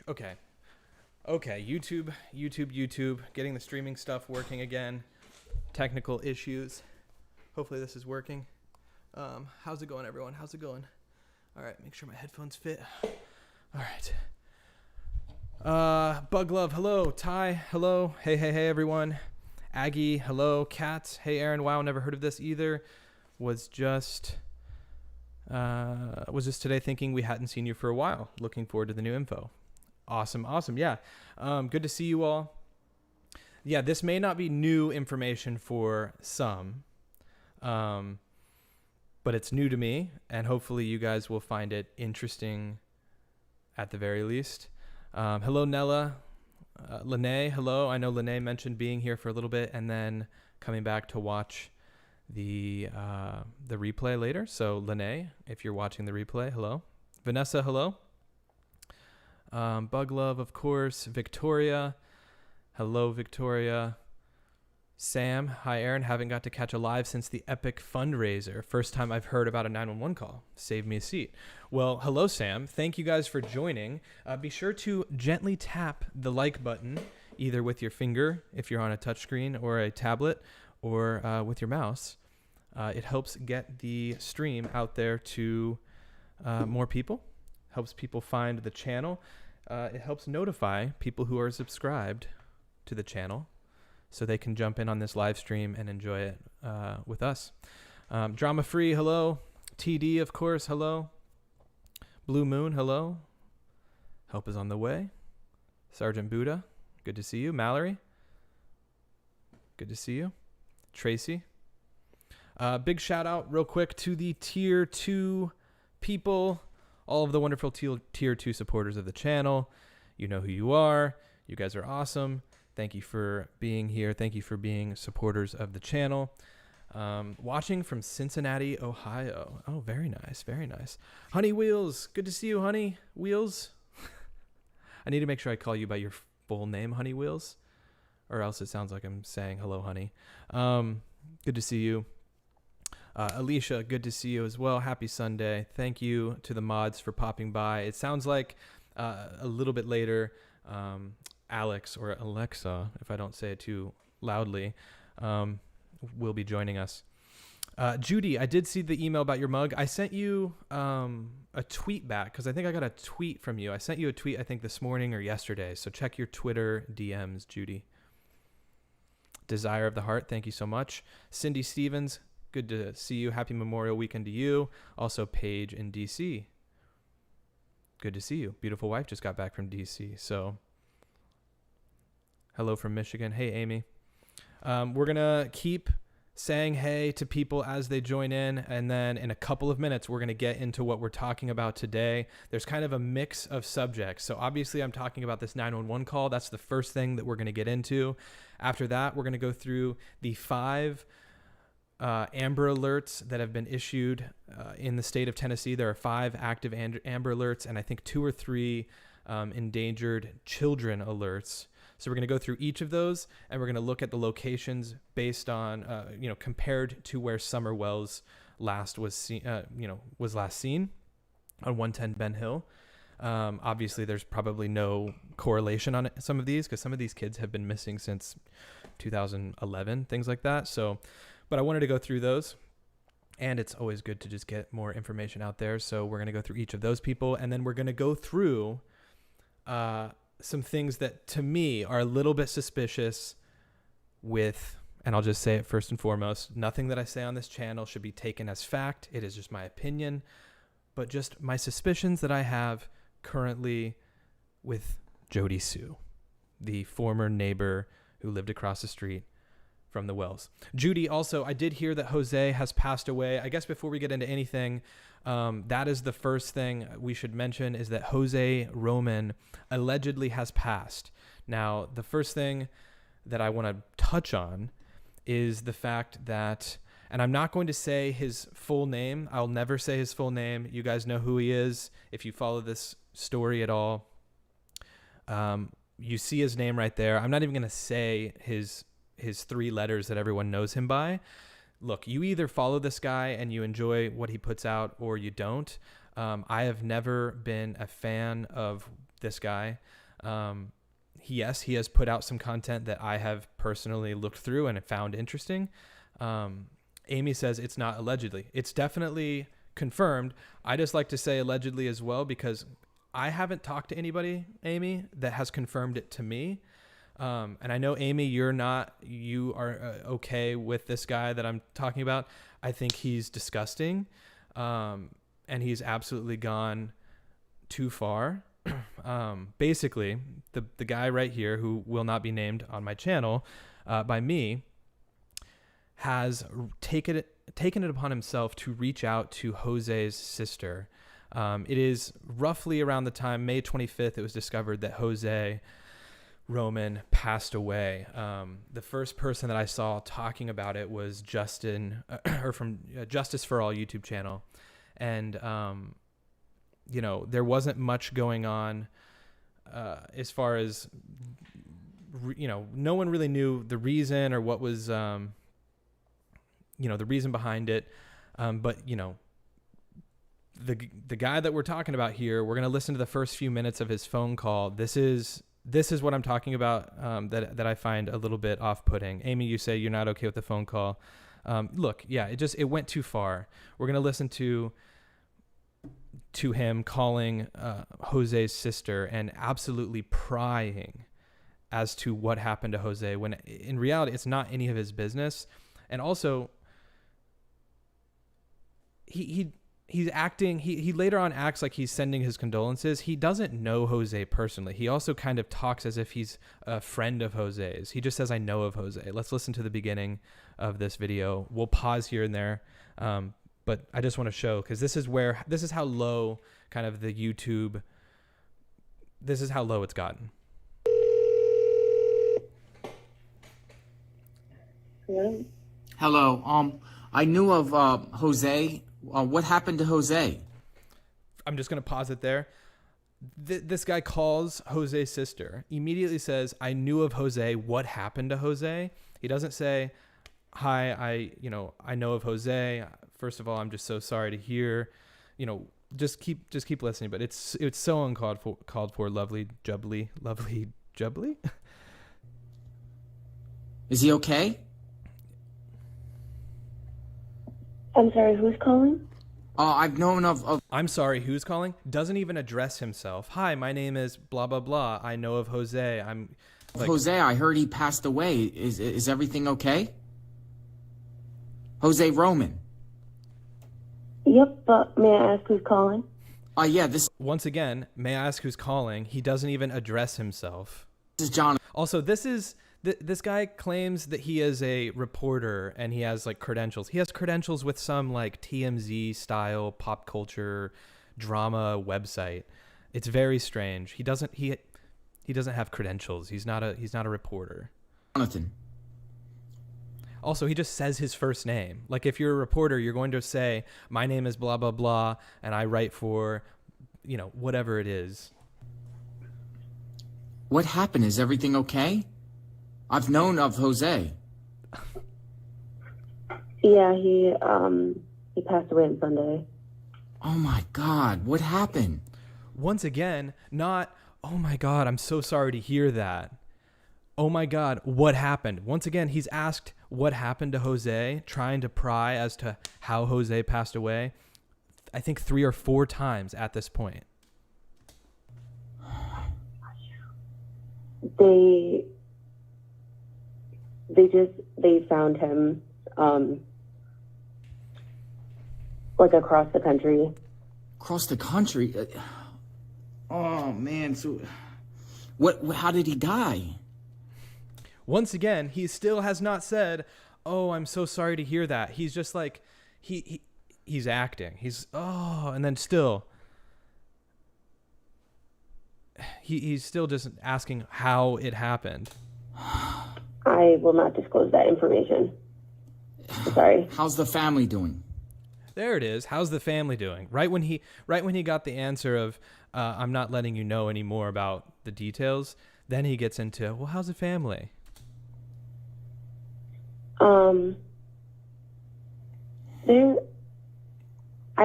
Okay. YouTube. Getting the streaming stuff working again. Technical issues. Hopefully this is working. How's it going, everyone? How's it going? All right, make sure my headphones fit. All right. Bug Love, hello. Ty, hello. Hey, everyone. Aggie, hello. Kat, hey, Aaron. Wow, never heard of this either. Was just today thinking we hadn't seen you for a while. Looking forward to the new info. Awesome. Yeah. Good to see you all. Yeah, this may not be new information for some, but it's new to me, and hopefully you guys will find it interesting at the very least. Hello, Nella. Lene, hello. I know Lene mentioned being here for a little bit and then coming back to watch the replay later. So, Lene, if you're watching the replay, hello. Vanessa, hello. Bug Love, of course. Victoria, hello, Victoria. Sam, hi, Aaron. Haven't got to catch a live since the Epic fundraiser. First time I've heard about a 911 call. Save me a seat. Well, hello, Sam. Thank you guys for joining. Be sure to gently tap the like button, either with your finger, if you're on a touchscreen or a tablet, or with your mouse. It helps get the stream out there to more people. Helps people find the channel. It helps notify people who are subscribed to the channel, so they can jump in on this live stream and enjoy it with us. Drama Free, hello. TD, of course, hello. Blue Moon, hello. Help is on the way. Sergeant Buddha, good to see you. Mallory, good to see you. Tracy. Big shout out real quick to the Tier 2 people, all of the wonderful Tier 2 supporters of the channel. You know who you are. You guys are awesome. Thank you for being here. Thank you for being supporters of the channel. Watching from Cincinnati, Ohio. Oh, very nice. Very nice. Honey Wheels. Good to see you, Honey Wheels. I need to make sure I call you by your full name, Honey Wheels, or else it sounds like I'm saying hello, honey. Good to see you. Alicia, good to see you as well. Happy Sunday. Thank you to the mods for popping by. It sounds like a little bit later, Alex, or Alexa, if I don't say it too loudly, will be joining us. Judy, I did see the email about your mug. I sent you a tweet back because I think I got a tweet from you. I sent you a tweet, I think, this morning or yesterday. So check your Twitter DMs, Judy. Desire of the Heart, thank you so much. Cindy Stevens, good to see you. Happy Memorial Weekend to you. Also, Paige in DC. Good to see you. Beautiful wife just got back from DC. So, hello from Michigan. Hey, Amy. We're going to keep saying hey to people as they join in. And then in a couple of minutes, we're going to get into what we're talking about today. There's kind of a mix of subjects. So obviously, I'm talking about this 911 call. That's the first thing that we're going to get into. After that, we're going to go through the 5 Amber Alerts that have been issued in the state of Tennessee. There are 5 active Amber Alerts, and I think 2 or 3 endangered children alerts. So we're going to go through each of those, and we're going to look at the locations based on, compared to where Summer Wells was last seen on 110 Ben Hill. Obviously, there's probably no correlation on some of these because some of these kids have been missing since 2011, things like that. So, but I wanted to go through those, and it's always good to just get more information out there. So we're going to go through each of those people, and then we're going to go through some things that to me are a little bit suspicious with, and I'll just say it first and foremost, nothing that I say on this channel should be taken as fact. It is just my opinion, but just my suspicions that I have currently with Jody Sue, the former neighbor who lived across the street from the Wells. Judy, also, I did hear that Jose has passed away. I guess before we get into anything, that is the first thing we should mention, is that Jose Roman allegedly has passed. Now, the first thing that I want to touch on is the fact that, and I'm not going to say his full name. I'll never say his full name. You guys know who he is. If you follow this story at all, you see his name right there. I'm not even going to say his 3 letters that everyone knows him by. Look, you either follow this guy and you enjoy what he puts out, or you don't. I have never been a fan of this guy. Yes, he has put out some content that I have personally looked through and found interesting. Amy says it's not allegedly. It's definitely confirmed. I just like to say allegedly as well, because I haven't talked to anybody, Amy, that has confirmed it to me. And I know, Amy, you are okay with this guy that I'm talking about. I think he's disgusting. And he's absolutely gone too far. Basically, the guy right here, who will not be named on my channel by me, has taken it upon himself to reach out to Jose's sister. It is roughly around the time, May 25th, it was discovered that Jose Roman passed away. The first person that I saw talking about it was Justin, or from Justice for All YouTube channel. And, there wasn't much going on as far as, no one really knew the reason or what was, the reason behind it. But, the guy that we're talking about here, we're going to listen to the first few minutes of his phone call. This is what I'm talking about, that I find a little bit off-putting. Amy, you say you're not okay with the phone call. Look, yeah, it went too far. We're going to listen to him calling Jose's sister and absolutely prying as to what happened to Jose, when in reality it's not any of his business. And also, he's acting, he later on acts like he's sending his condolences. He doesn't know Jose personally. He also kind of talks as if he's a friend of Jose's. He just says, I know of Jose. Let's listen to the beginning of this video. We'll pause here and there. But I just want to show, because this is how low kind of the YouTube, this is how low it's gotten. Hello. I knew of Jose. What happened to Jose? I'm just going to pause it there. This guy calls Jose's sister, immediately says, I knew of Jose. What happened to Jose? He doesn't say, hi, I know of Jose. First of all, I'm just so sorry to hear, just keep listening. But it's so uncalled for. Lovely jubbly. Is he okay? I'm sorry, who's calling? I've known of... I'm sorry, who's calling? Doesn't even address himself. Hi, my name is blah, blah, blah. I know of Jose. I'm like... Jose, I heard he passed away. Is everything okay? Jose Roman. Yep, but may I ask who's calling? Yeah, this... Once again, may I ask who's calling? He doesn't even address himself. This is John. Also, this guy claims that he is a reporter and he has like credentials. He has credentials with some like TMZ style pop culture drama website. It's very strange. He doesn't have credentials. He's not a reporter. Jonathan. Also, he just says his first name. Like if you're a reporter, you're going to say, my name is blah, blah, blah, and I write for, whatever it is. What happened? Is everything okay? I've known of Jose. Yeah, he passed away on Sunday. Oh my God, what happened? Once again, not, oh my God, I'm so sorry to hear that. Oh my God, what happened? Once again, he's asked what happened to Jose, trying to pry as to how Jose passed away, I think 3 or 4 times at this point. They found him like across the country. Across the country? Oh man, so how did he die? Once again, he still has not said, oh, I'm so sorry to hear that. He's just like, he's acting. And then still, he's still just asking how it happened. I will not disclose that information. Sorry. How's the family doing? There it is. How's the family doing? Right when he got the answer of, I'm not letting you know anymore about the details, then he gets into, well, how's the family? I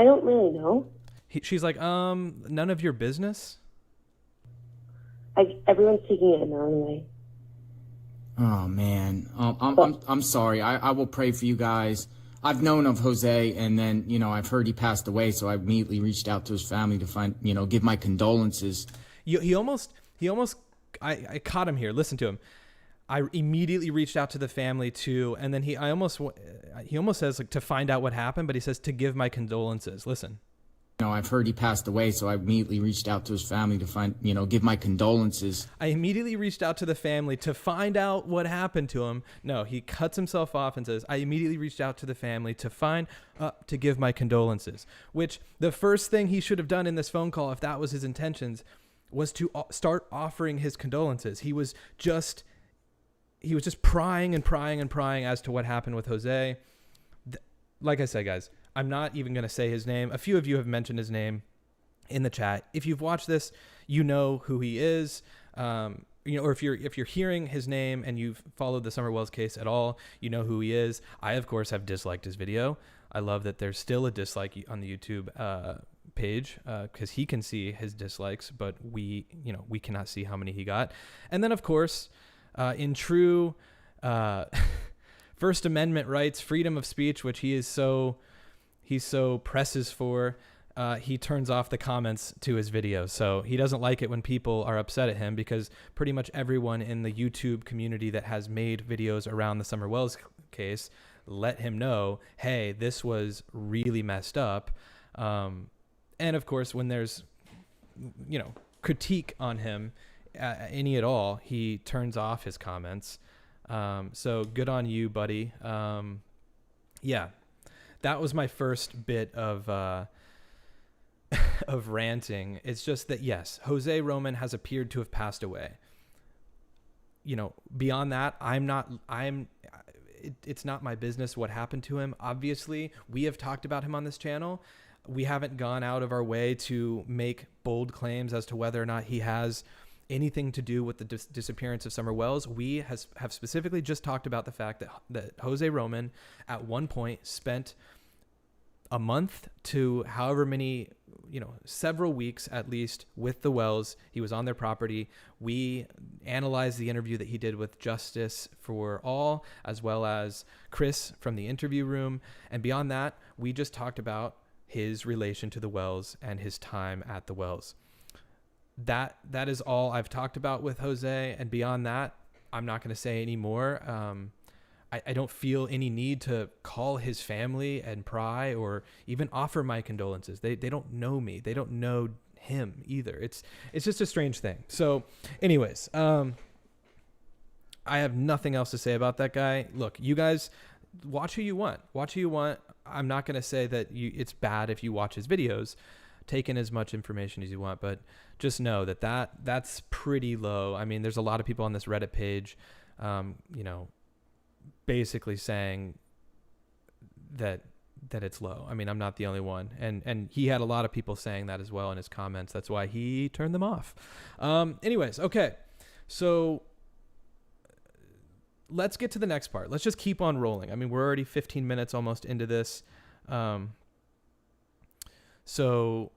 don't really know. She's like, none of your business? everyone's taking it in their own way. Oh man, I'm sorry. I will pray for you guys. I've known of Jose, and then I've heard he passed away, so I immediately reached out to his family to find give my condolences. He almost I caught him here. Listen to him. I immediately reached out to the family too, and then he almost says like to find out what happened, but he says to give my condolences. Listen. I've heard he passed away, so I immediately reached out to his family to find give my condolences. I immediately reached out to the family to find out what happened to him. No, he cuts himself off and says, I immediately reached out to the family to give my condolences, which the first thing he should have done in this phone call, if that was his intentions, was to start offering his condolences. He was just prying as to what happened with Jose. Like I said, guys, I'm not even going to say his name. A few of you have mentioned his name in the chat. If you've watched this, you know who he is. Or if you're hearing his name and you've followed the Summer Wells case at all, you know who he is. I, of course, have disliked his video. I love that there's still a dislike on the YouTube page because he can see his dislikes, but we cannot see how many he got. And then, of course, in true First Amendment rights, freedom of speech, which he so presses for, he turns off the comments to his videos. So he doesn't like it when people are upset at him, because pretty much everyone in the YouTube community that has made videos around the Summer Wells case let him know, hey, this was really messed up. And of course, when there's, critique on him, any at all, he turns off his comments. So good on you, buddy. Yeah, that was my first bit of of ranting. It's just that, yes, Jose Roman has appeared to have passed away. Beyond that, it's not my business what happened to him. Obviously, we have talked about him on this channel. We haven't gone out of our way to make bold claims as to whether or not he has anything to do with the disappearance of Summer Wells. We have specifically just talked about the fact that Jose Roman at one point spent a month to however many, several weeks at least with the Wells. He was on their property. We analyzed the interview that he did with Justice for All, as well as Chris from the interview room. And beyond that, we just talked about his relation to the Wells and his time at the Wells. That is all I've talked about with Jose, and beyond that, I'm not going to say any more. I don't feel any need to call his family and pry or even offer my condolences. They don't know me. They don't know him either. It's just a strange thing. So anyways, I have nothing else to say about that guy. Look, you guys watch who you want. Watch who you want. I'm not going to say that it's bad if you watch his videos. Take in as much information as you want, but just know that's pretty low. I mean, there's a lot of people on this Reddit page, basically saying that it's low. I mean, I'm not the only one, and he had a lot of people saying that as well in his comments. That's why he turned them off. Anyways, okay, so let's get to the next part. Let's just keep on rolling. I mean, we're already 15 minutes almost into this. So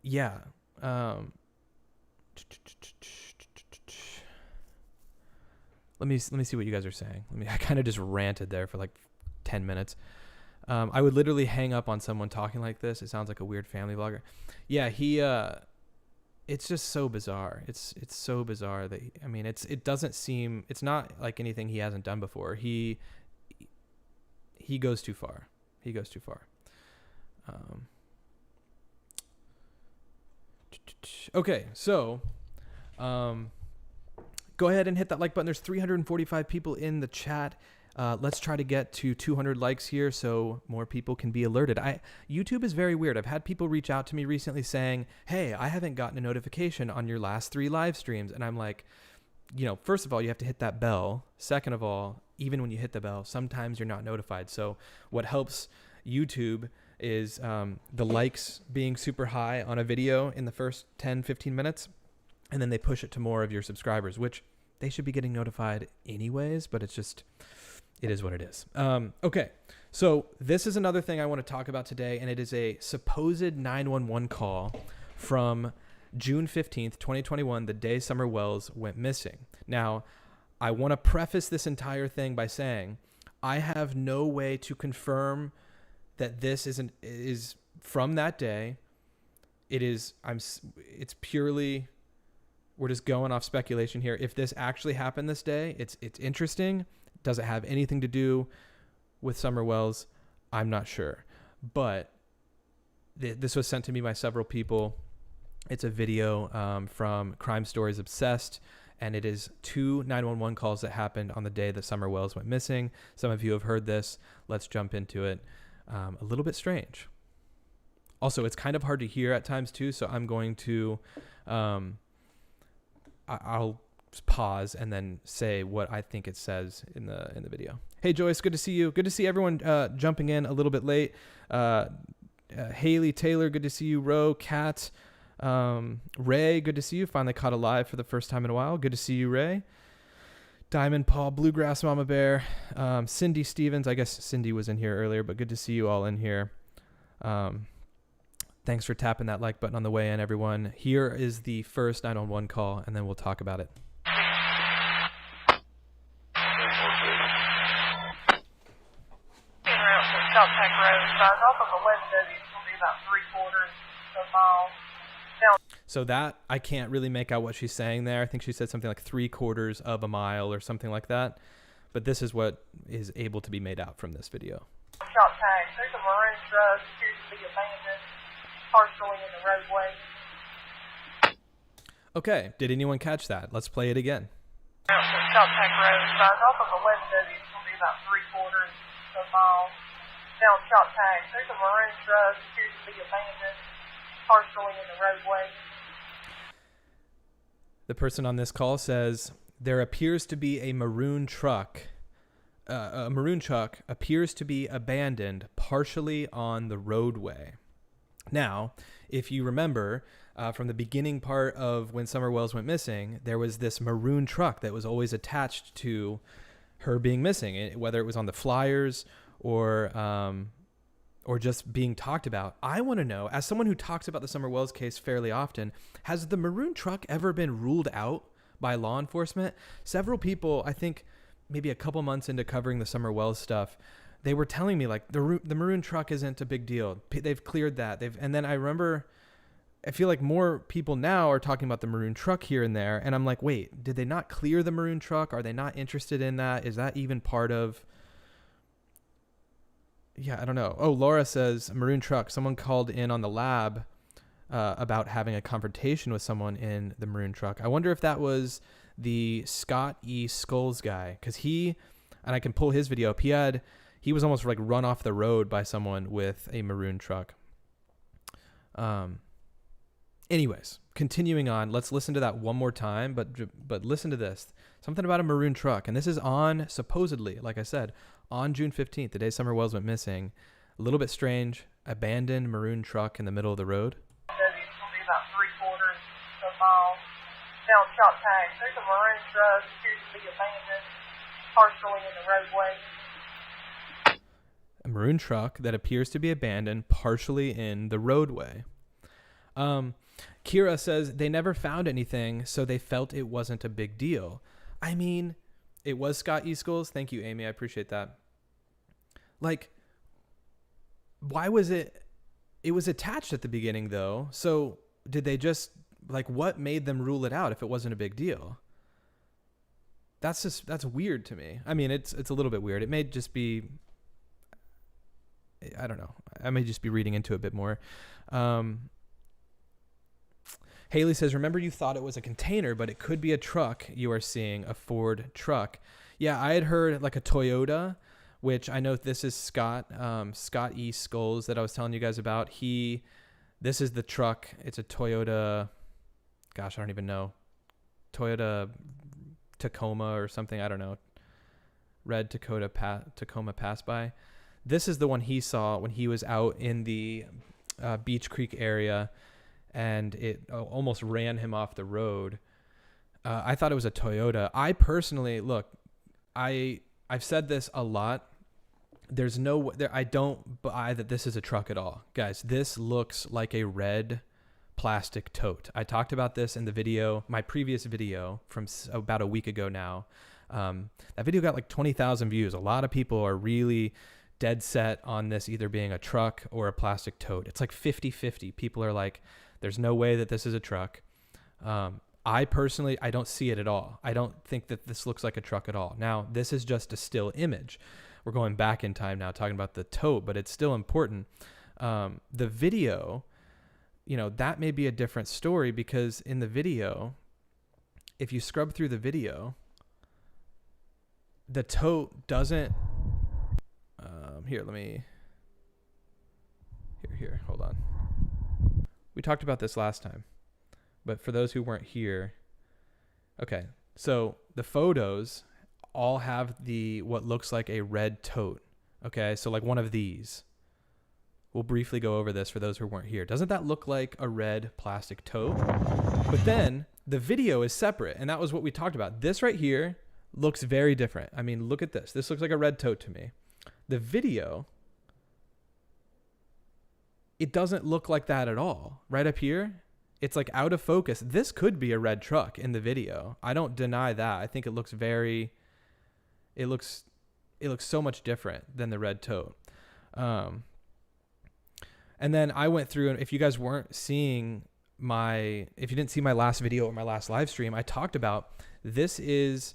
yeah, let me see what you guys are saying. I kind of just ranted there for like 10 minutes. I would literally hang up on someone talking like this. It sounds like a weird family vlogger. Yeah, it's just so bizarre. It's so bizarre that, it doesn't seem, it's not like anything he hasn't done before. He goes too far. He goes too far. Okay, so go ahead and hit that like button. There's 345 people in the chat. Let's try to get to 200 likes here so more people can be alerted. YouTube is very weird. I've had people reach out to me recently saying, hey, I haven't gotten a notification on your last 3 live streams. And I'm like, first of all, you have to hit that bell. Second of all, even when you hit the bell, sometimes you're not notified. So what helps YouTube is the likes being super high on a video in the first 10, 15 minutes. And then they push it to more of your subscribers, which they should be getting notified anyways, but it is what it is. Okay, so this is another thing I want to talk about today, and it is a supposed 911 call from June 15th, 2021, the day Summer Wells went missing. Now, I want to preface this entire thing by saying I have no way to confirm that this is from that day. It's purely, we're just going off speculation here. If this actually happened this day, it's interesting. Does it have anything to do with Summer Wells? I'm not sure. But this was sent to me by several people. It's a video from Crime Stories Obsessed, and it is 2 911 calls that happened on the day that Summer Wells went missing. Some of you have heard this. Let's jump into it. A little bit strange. Also, it's kind of hard to hear at times too, so I'm going to I'll pause and then say what I think it says in the video. Hey Joyce, good to see you. Good to see everyone jumping in a little bit late. Haley Taylor, good to see you. Ro, Kat, Ray, good to see you. Finally caught alive for the first time in a while. Good to see you, Ray. Diamond Paul, Bluegrass Mama Bear, Cindy Stevens. I guess Cindy was in here earlier, but good to see you all in here. Thanks for tapping that like button on the way in, everyone. Here is the first 911 call, and then we'll talk about it. So that, I can't really make out what she's saying there. I think she said something like 3/4 of a mile or something like that. But this is what is able to be made out from this video. Shot tag. There's a maroon truck appears to be abandoned, partially in the roadway. Okay, did anyone catch that? Let's play it again. Shot tag road starts off of 11W. It's going to be about 3/4 of a mile. Down shot tag. There's a maroon truck appears to be abandoned, partially in the roadway. The person on this call says, there appears to be a maroon truck. A maroon truck appears to be abandoned partially on the roadway. Now, if you remember from the beginning part of when Summer Wells went missing, there was this maroon truck that was always attached to her being missing, whether it was on the flyers or just being talked about. I want to know, as someone who talks about the Summer Wells case fairly often, has the maroon truck ever been ruled out by law enforcement? Several people, I think maybe a couple months into covering the Summer Wells stuff, they were telling me like the maroon truck isn't a big deal. They've cleared that. And then I remember, I feel like more people now are talking about the maroon truck here and there. And I'm like, wait, did they not clear the maroon truck? Are they not interested in that? Is that even part of... Yeah, I don't know. Oh, Laura says, maroon truck. Someone called in on the lab about having a confrontation with someone in the maroon truck. I wonder if that was the Scott E. Skulls guy. Because and I can pull his video up, he was almost like run off the road by someone with a maroon truck. Anyways, continuing on, let's listen to that one more time, but listen to this. Something about a maroon truck. And this is on, supposedly, like I said, on June 15th, the day Summer Wells went missing. A little bit strange. Abandoned maroon truck in the middle of the road. It's going to be about 3/4 of a mile. Down shot tag. There's a maroon truck appears to be abandoned, partially in the roadway. A maroon truck that appears to be abandoned partially in the roadway. Kira says they never found anything, so they felt it wasn't a big deal. I mean, it was Scott E. Skulls. Thank you, Amy. I appreciate that. Like, why was it? It was attached at the beginning, though. So did they just, like, what made them rule it out if it wasn't a big deal? That's weird to me. I mean, it's a little bit weird. It may just be, I don't know. I may just be reading into it a bit more. Haley says, remember you thought it was a container, but it could be a truck you are seeing, a Ford truck. Yeah, I had heard like a Toyota, which I know this is Scott E. Skulls that I was telling you guys about. This is the truck. It's a Toyota, gosh, I don't even know. Toyota Tacoma or something, I don't know. Red Tacoma Pass By. This is the one he saw when he was out in the Beach Creek area, and it almost ran him off the road. I thought it was a Toyota. I personally, look, I've said this a lot. I don't buy that this is a truck at all. Guys, this looks like a red plastic tote. I talked about this in the video, my previous video from about a week ago now. That video got like 20,000 views. A lot of people are really dead set on this either being a truck or a plastic tote. It's like 50-50. People are like, there's no way that this is a truck. I personally, I don't see it at all. I don't think that this looks like a truck at all. Now, this is just a still image. We're going back in time now talking about the tote, but it's still important. The video, you know, that may be a different story, because in the video, if you scrub through the video, the tote doesn't, here, hold on. We talked about this last time, but for those who weren't here, okay, so the photos all have what looks like a red tote, okay? So like one of these. We'll briefly go over this for those who weren't here. Doesn't that look like a red plastic tote? But then the video is separate, and that was what we talked about. This right here looks very different. I mean, look at this. This looks like a red tote to me. The video, it doesn't look like that at all. Right up here, it's like out of focus. This could be a red truck in the video. I don't deny that. I think it looks it looks so much different than the red tote. And then I went through, and if you guys weren't seeing if you didn't see my last video or my last live stream, I talked about this is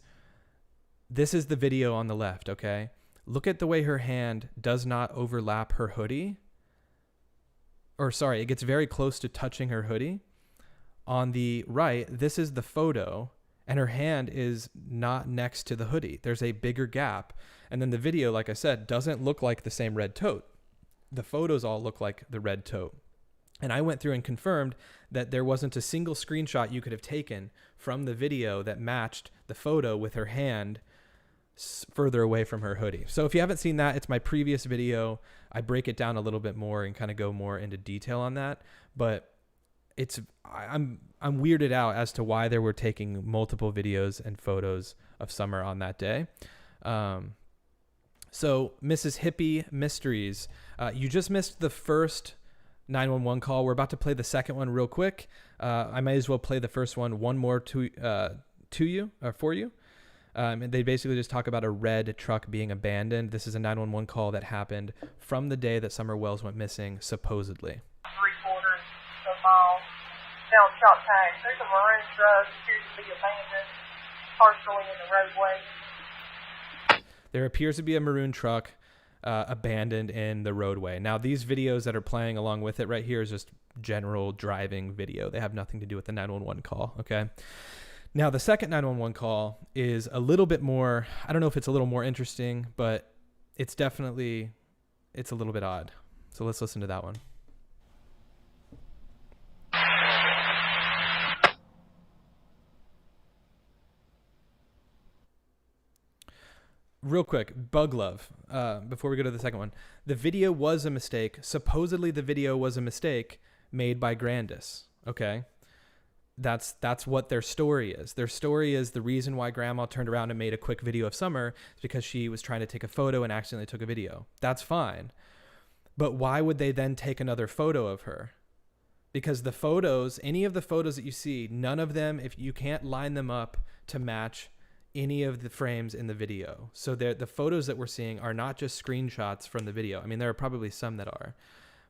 the video on the left, okay? Look at the way her hand does not overlap her hoodie. Or sorry, it gets very close to touching her hoodie. On the right, this is the photo, and her hand is not next to the hoodie. There's a bigger gap. And then the video, like I said, doesn't look like the same red tote. The photos all look like the red tote. And I went through and confirmed that there wasn't a single screenshot you could have taken from the video that matched the photo with her hand further away from her hoodie. So if you haven't seen that, it's my previous video. I break it down a little bit more and kind of go more into detail on that. But I'm weirded out as to why they were taking multiple videos and photos of Summer on that day. So Mrs. Hippie Mysteries, you just missed the first 911 call. We're about to play the second one real quick. I might as well play the first one more for you. And they basically just talk about a red truck being abandoned. This is a 911 call that happened from the day that Summer Wells went missing, supposedly. 3/4 of a mile down Shoutouts. There's a maroon truck appears to be abandoned, partially in the roadway. There appears to be a maroon truck abandoned in the roadway. Now, these videos that are playing along with it right here is just general driving video. They have nothing to do with the 911 call, okay? Now, the second 911 call is a little bit more, I don't know if it's a little more interesting, but it's a little bit odd. So let's listen to that one. Real quick, Bug Love, before we go to the second one. The video was a mistake. Supposedly the video was a mistake made by Grandis, okay? That's what their story is. Their story is the reason why Grandma turned around and made a quick video of Summer is because she was trying to take a photo and accidentally took a video. That's fine. But why would they then take another photo of her? Because the photos, any of the photos that you see, none of them, if you can't line them up to match any of the frames in the video. So the photos that we're seeing are not just screenshots from the video. I mean, there are probably some that are,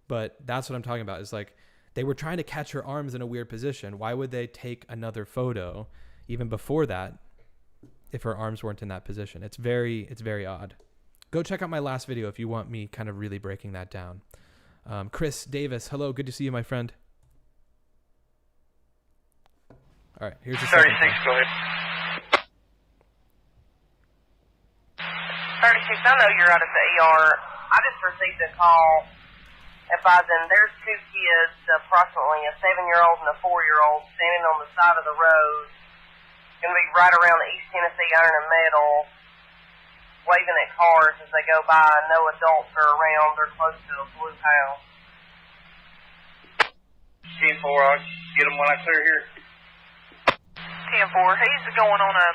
but that's what I'm talking about is like, they were trying to catch her arms in a weird position. Why would they take another photo even before that if her arms weren't in that position? It's very odd. Go check out my last video if you want me kind of really breaking that down. Chris Davis, hello. Good to see you, my friend. All right, here's the 36, second go ahead. 36, I know you're out at the ER. I just received a call advising there's two kids, approximately a 7-year-old and a 4-year-old, standing on the side of the road, going to be right around the East Tennessee Iron and Metal, waving at cars as they go by. No adults are around. They're close to a blue house. 10-4, I'll get them when I clear here. 10-4, he's going on a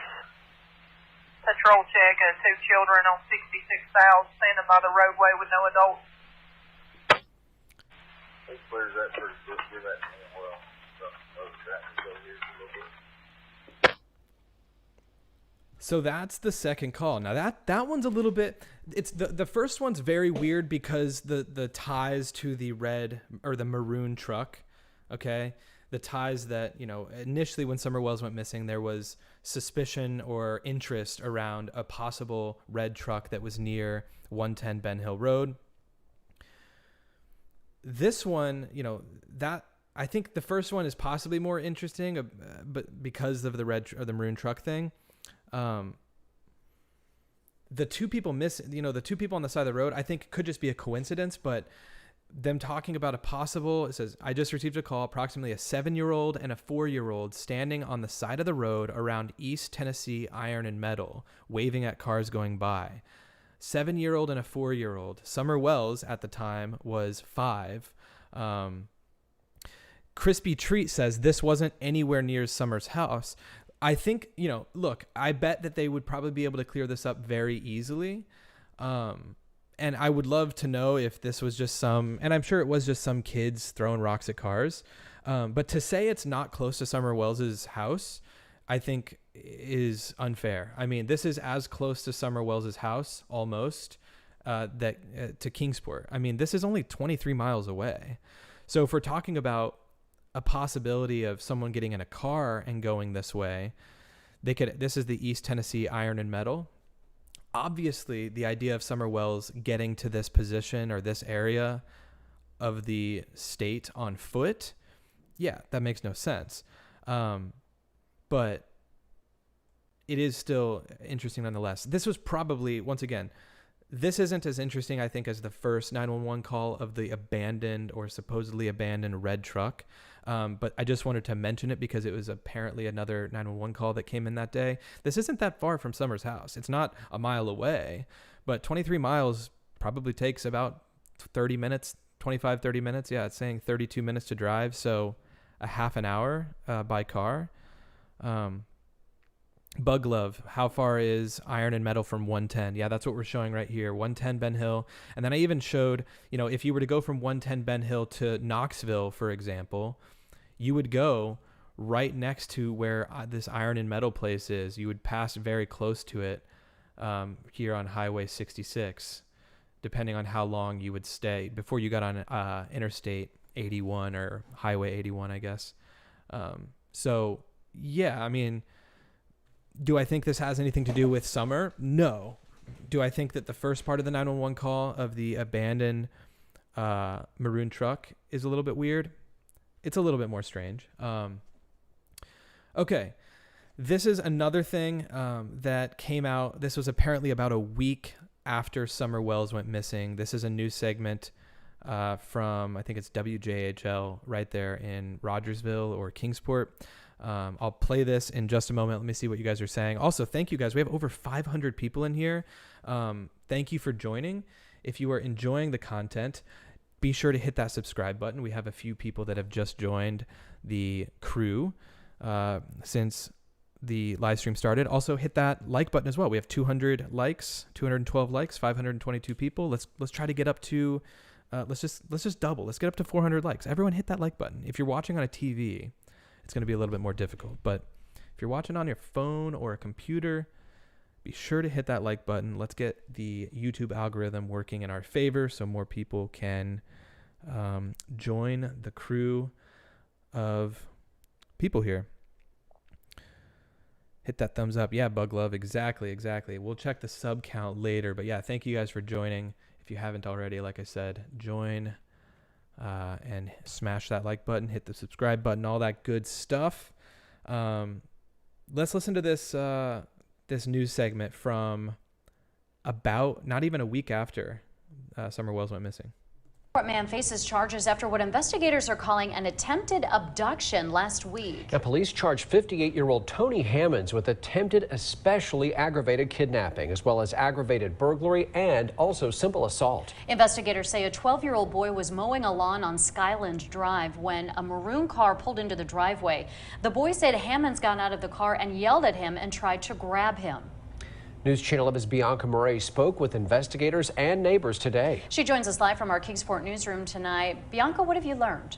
patrol check of 2 children on 66 South, standing by the roadway with no adults. Where's that first book? Give that to me well. So that's the second call. Now that one's a little bit, it's the first one's very weird because the ties to the red or the maroon truck, okay? The ties that, initially when Summer Wells went missing, there was suspicion or interest around a possible red truck that was near 110 Ben Hill Road. This one, that I think the first one is possibly more interesting, but because of the red or the maroon truck thing. The two people the two people on the side of the road, I think could just be a coincidence, but them talking about it says, I just received a call, approximately a 7-year-old and a 4-year-old standing on the side of the road around East Tennessee Iron and Metal, waving at cars going by. 7-year-old and a 4-year-old. Summer Wells at the time was 5. Crispy Treat says this wasn't anywhere near Summer's house. I think, look, I bet that they would probably be able to clear this up very easily. And I would love to know if this was just and I'm sure it was just some kids throwing rocks at cars. But to say it's not close to Summer Wells's house, I think is unfair. I mean, this is as close to Summer Wells's house almost to Kingsport. I mean, this is only 23 miles away. So if we're talking about a possibility of someone getting in a car and going this way, this is the East Tennessee Iron and Metal. Obviously, the idea of Summer Wells getting to this position or this area of the state on foot, yeah, that makes no sense. But it is still interesting nonetheless. This was probably, once again, this isn't as interesting, I think, as the first 911 call of the abandoned or supposedly abandoned red truck. But I just wanted to mention it because it was apparently another 911 call that came in that day. This isn't that far from Summer's house. It's not a mile away, but 23 miles probably takes about 30 minutes, 25, 30 minutes. Yeah, it's saying 32 minutes to drive. So a half an hour by car. Bug Love, how far is Iron and Metal from 110? Yeah, that's what we're showing right here, 110 Ben Hill. And then I even showed, if you were to go from 110 Ben Hill to Knoxville, for example, you would go right next to where this Iron and Metal place is. You would pass very close to it here on Highway 66, depending on how long you would stay before you got on Interstate 81 or Highway 81, I guess. So, yeah, I mean, do I think this has anything to do with Summer? No. Do I think that the first part of the 911 call of the abandoned maroon truck is a little bit weird? It's a little bit more strange. Okay. This is another thing that came out. This was apparently about a week after Summer Wells went missing. This is a news segment from, I think it's WJHL right there in Rogersville or Kingsport. I'll play this in just a moment. Let me see what you guys are saying. Also, thank you guys. We have over 500 people in here. Thank you for joining. If you are enjoying the content, be sure to hit that subscribe button. We have a few people that have just joined the crew since the live stream started. Also, hit that like button as well. We have 200 likes, 212 likes, 522 people. Let's try to get up to let's just double. Let's get up to 400 likes. Everyone hit that like button. If you're watching on a TV, it's going to be a little bit more difficult, but if you're watching on your phone or a computer, be sure to hit that like button. Let's get the YouTube algorithm working in our favor so more people can join the crew of people here. Hit that thumbs up. Yeah, Bug Love. Exactly. We'll check the sub count later, but yeah, thank you guys for joining. If you haven't already, like I said, join and smash that like button, hit the subscribe button, all that good stuff. Let's listen to this this news segment from about not even a week after Summer Wells went missing. Man faces charges after what investigators are calling an attempted abduction last week. Now, police charged 58-year-old Tony Hammonds with attempted especially aggravated kidnapping, as well as aggravated burglary and also simple assault. Investigators say a 12-year-old boy was mowing a lawn on Skyland Drive when a maroon car pulled into the driveway. The boy said Hammonds got out of the car and yelled at him and tried to grab him. News Channel 11's Bianca Murray spoke with investigators and neighbors today. She joins us live from our Kingsport newsroom tonight. Bianca, what have you learned?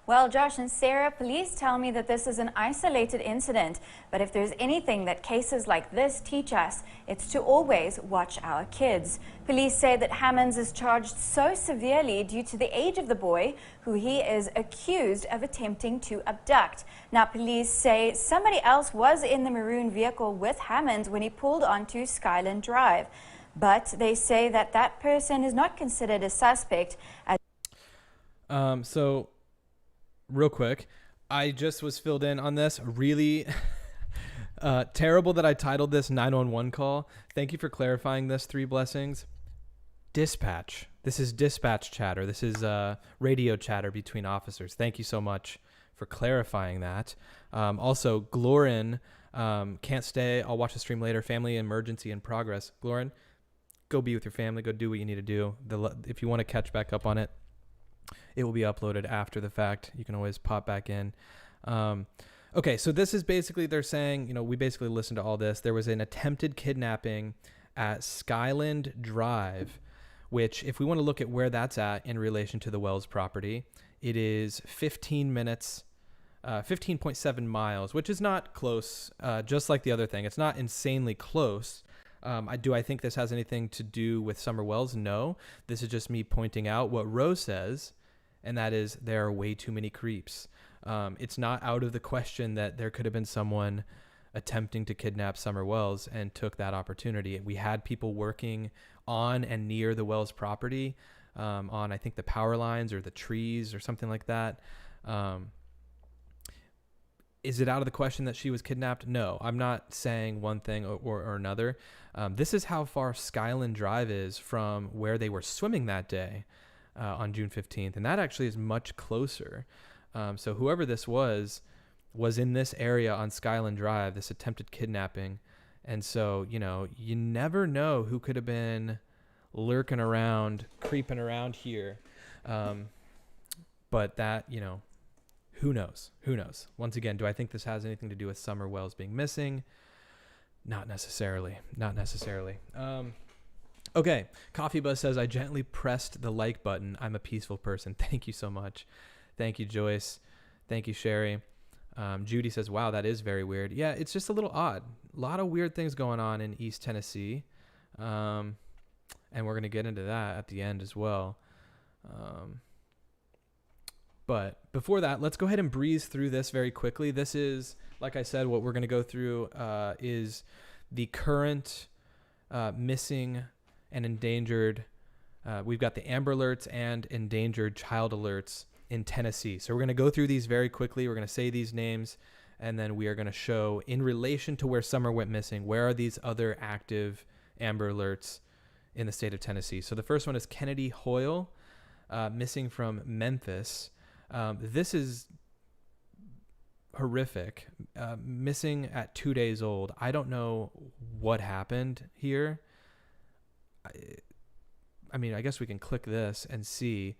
Well, Josh and Sarah, police tell me that this is an isolated incident, but if there's anything that cases like this teach us, it's to always watch our kids. Police say that Hammonds is charged so severely due to the age of the boy, who he is accused of attempting to abduct. Now, police say somebody else was in the maroon vehicle with Hammonds when he pulled onto Skyland Drive, but they say that that person is not considered a suspect. So real quick, I just was filled in on this. Really terrible that I titled this 911 call. Thank you for clarifying this, Three Blessings. Dispatch. This is dispatch chatter. This is radio chatter between officers. Thank you so much for clarifying that. Also, Glorin, can't stay. I'll watch the stream later. Family emergency in progress. Glorin, go be with your family. Go do what you need to do. If you want to catch back up on it, it will be uploaded after the fact. You can always pop back in. Okay, so this is basically, they're saying, we basically listened to all this. There was an attempted kidnapping at Skyland Drive, which, if we want to look at where that's at in relation to the Wells property, it is 15 minutes, 15.7 miles, which is not close, just like the other thing. It's not insanely close. I think this has anything to do with Summer Wells? No. This is just me pointing out what Rose says, and that is there are way too many creeps. It's not out of the question that there could have been someone attempting to kidnap Summer Wells and took that opportunity. We had people working on and near the Wells property, on I think the power lines or the trees or something like that. Is it out of the question that she was kidnapped? No, I'm not saying one thing or another. This is how far Skyland Drive is from where they were swimming that day on June 15th. And that actually is much closer. So whoever this was in this area on Skyland Drive, this attempted kidnapping. And so, you never know who could have been lurking around, creeping around here. But that, who knows? Who knows? Once again, do I think this has anything to do with Summer Wells being missing? Not necessarily. Not necessarily. Okay. Coffee Buzz says, I gently pressed the like button. I'm a peaceful person. Thank you so much. Thank you, Joyce. Thank you, Sherry. Judy says, wow, that is very weird. Yeah, it's just a little odd. A lot of weird things going on in East Tennessee. And we're going to get into that at the end as well. But before that, let's go ahead and breeze through this very quickly. This is, like I said, what we're going to go through is the current missing and endangered. We've got the Amber Alerts and endangered child alerts in Tennessee. So we're going to go through these very quickly. We're going to say these names, and then we are going to show in relation to where Summer went missing, where are these other active Amber Alerts in the state of Tennessee. So the first one is Kennedy Hoyle, missing from Memphis. This is horrific. Missing at 2 days old. I don't know what happened here. I mean, I guess we can click this and see.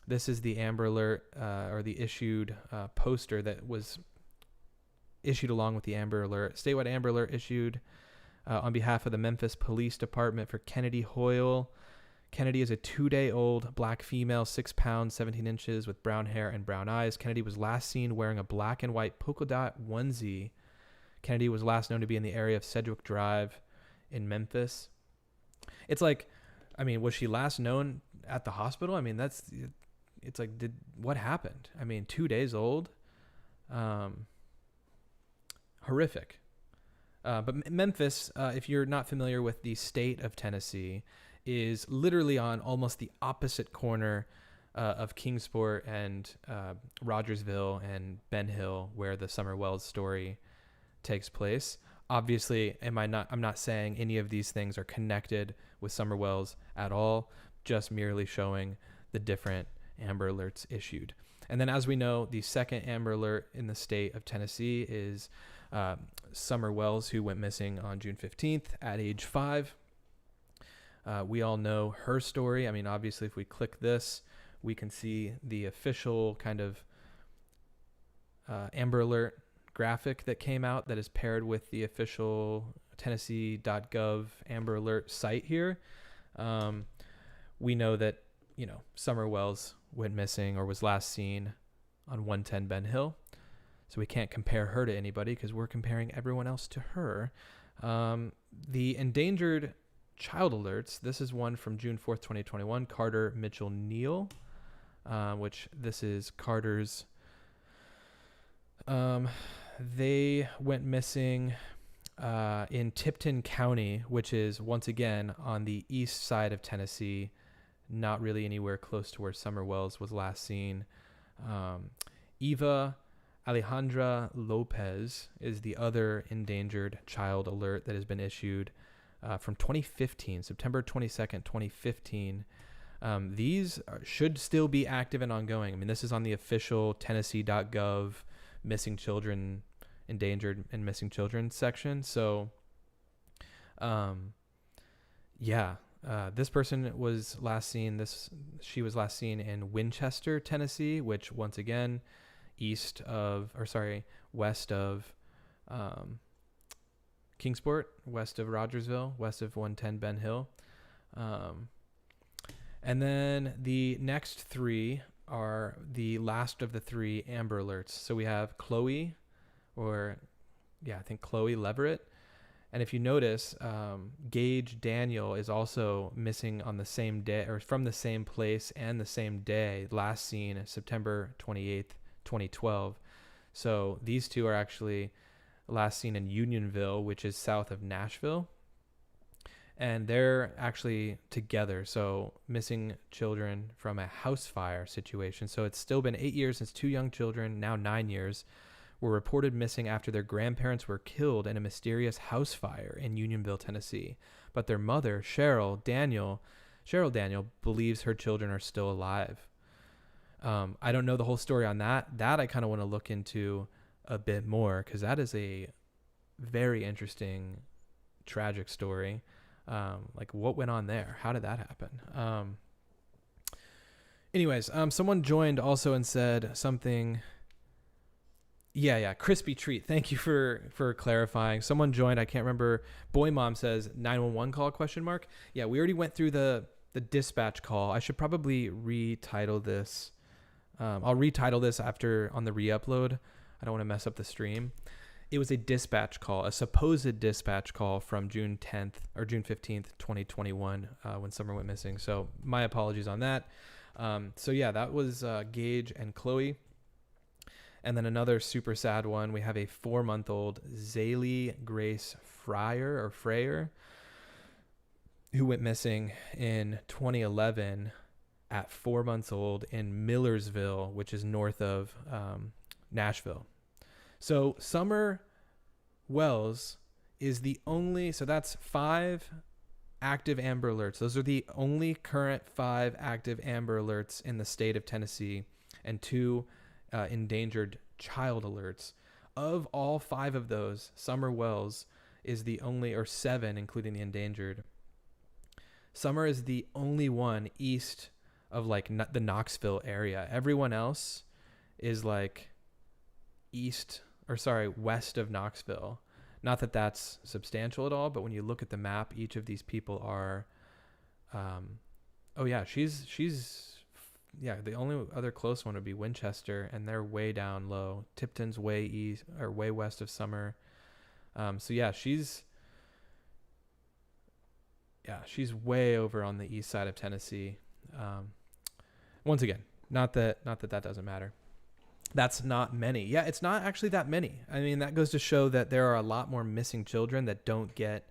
This is the Amber Alert, or the issued poster that was issued along with the Amber Alert. Statewide Amber Alert issued on behalf of the Memphis Police Department for Kennedy Hoyle. Kennedy is a 2-day-old black female, 6 pounds, 17 inches, with brown hair and brown eyes. Kennedy was last seen wearing a black and white polka dot onesie. Kennedy was last known to be in the area of Sedgwick Drive in Memphis. It's like, I mean, was she last known at the hospital? I mean, it's like, what happened? I mean, 2 days old. Horrific. But Memphis, if you're not familiar with the state of Tennessee, is literally on almost the opposite corner of Kingsport and Rogersville and Ben Hill, where the Summer Wells story takes place. Obviously, I'm not saying any of these things are connected with Summer Wells at all, just merely showing the different Amber Alerts issued. And then, as we know, the second Amber Alert in the state of Tennessee is Summer Wells, who went missing on June 15th at age 5. We all know her story. I mean, obviously, if we click this, we can see the official kind of Amber Alert graphic that came out that is paired with the official Tennessee.gov Amber Alert site here. We know that, Summer Wells went missing or was last seen on 110 Ben Hill. So we can't compare her to anybody because we're comparing everyone else to her. The endangered child alerts. This is one from June 4th, 2021. Carter Mitchell Neal, which this is Carter's. They went missing in Tipton County, which is once again on the east side of Tennessee, not really anywhere close to where Summer Wells was last seen. Eva Alejandra Lopez is the other endangered child alert that has been issued from 2015, September 22nd, 2015. These should still be active and ongoing. I mean, this is on the official Tennessee.gov missing children, endangered and missing children section. So, this person was last seen. She was last seen in Winchester, Tennessee, which once again, west of Kingsport, west of Rogersville, west of 110 Ben Hill. And then the next three are the last of the three Amber Alerts. So we have Chloe Leverett. And if you notice, Gage Daniel is also missing on the same day, or from the same place and the same day, last seen September 28th, 2012. So these two are actually last seen in Unionville, which is south of Nashville. And they're actually together. So missing children from a house fire situation. So it's still been 8 years since two young children, now 9 years, were reported missing after their grandparents were killed in a mysterious house fire in Unionville, Tennessee. But their mother, Cheryl Daniel, believes her children are still alive. I don't know the whole story on that. That I kind of want to look into a bit more, because that is a very interesting, tragic story. Like, what went on there? How did that happen? Someone joined also and said something. Yeah, crispy treat. Thank you for clarifying. Someone joined. I can't remember. Boy Mom says 911 call ? Yeah, we already went through the dispatch call. I should probably retitle this. I'll retitle this after on the re-upload. I don't want to mess up the stream. It was a dispatch call, a supposed dispatch call from June 10th or June 15th, 2021, when Summer went missing. So my apologies on that. That was Gage and Chloe. And then another super sad one. We have a 4-month-old Zaylee Grace Frayer, who went missing in 2011 at 4 months old in Millersville, which is north of Nashville. So Summer Wells is the only, so that's 5 active Amber Alerts. Those are the only current 5 active Amber Alerts in the state of Tennessee, and 2 endangered child alerts. Of all 5 of those, Summer Wells is the only, or 7 including the endangered. Summer is the only one east of like the Knoxville area. Everyone else is like west of Knoxville. Not that that's substantial at all, but when you look at the map, each of these people are, the only other close one would be Winchester, and they're way down low. Tipton's way east or way west of Summer. She's way over on the east side of Tennessee. Once again, not that doesn't matter. That's not many. Yeah, it's not actually that many. I mean, that goes to show that there are a lot more missing children that don't get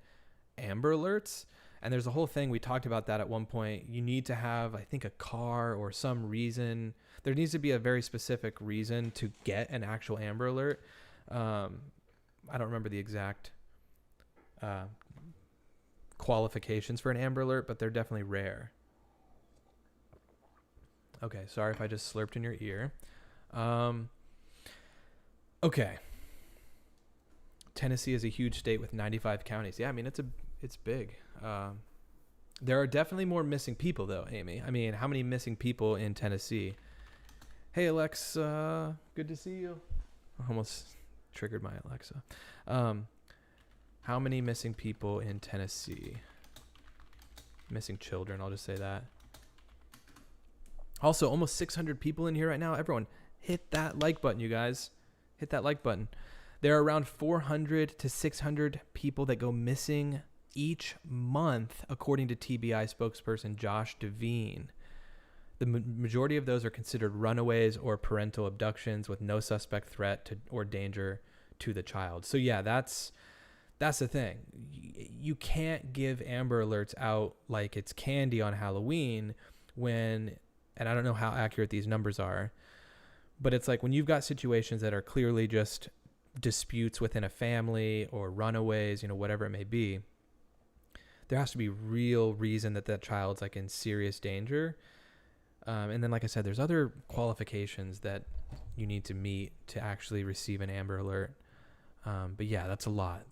Amber Alerts. And there's a whole thing. We talked about that at one point. You need to have, I think, a car or some reason. There needs to be a very specific reason to get an actual Amber Alert. I don't remember the exact qualifications for an Amber Alert, but they're definitely rare. Okay, sorry if I just slurped in your ear. Okay. Tennessee is a huge state with 95 counties. Yeah, I mean, it's big. There are definitely more missing people, though, Amy. I mean, how many missing people in Tennessee? Hey, Alexa, good to see you. I almost triggered my Alexa. How many missing people in Tennessee? Missing children, I'll just say that. Also, almost 600 people in here right now. Everyone, hit that like button, you guys. Hit that like button. There are around 400 to 600 people that go missing each month, according to TBI spokesperson Josh Devine. The majority of those are considered runaways or parental abductions with no suspect threat to or danger to the child. So yeah, that's the thing. You can't give Amber Alerts out like it's candy on Halloween when, and I don't know how accurate these numbers are, but it's like when you've got situations that are clearly just disputes within a family or runaways, whatever it may be, there has to be real reason that that child's like in serious danger. And then, like I said, there's other qualifications that you need to meet to actually receive an Amber Alert. But yeah, that's a lot.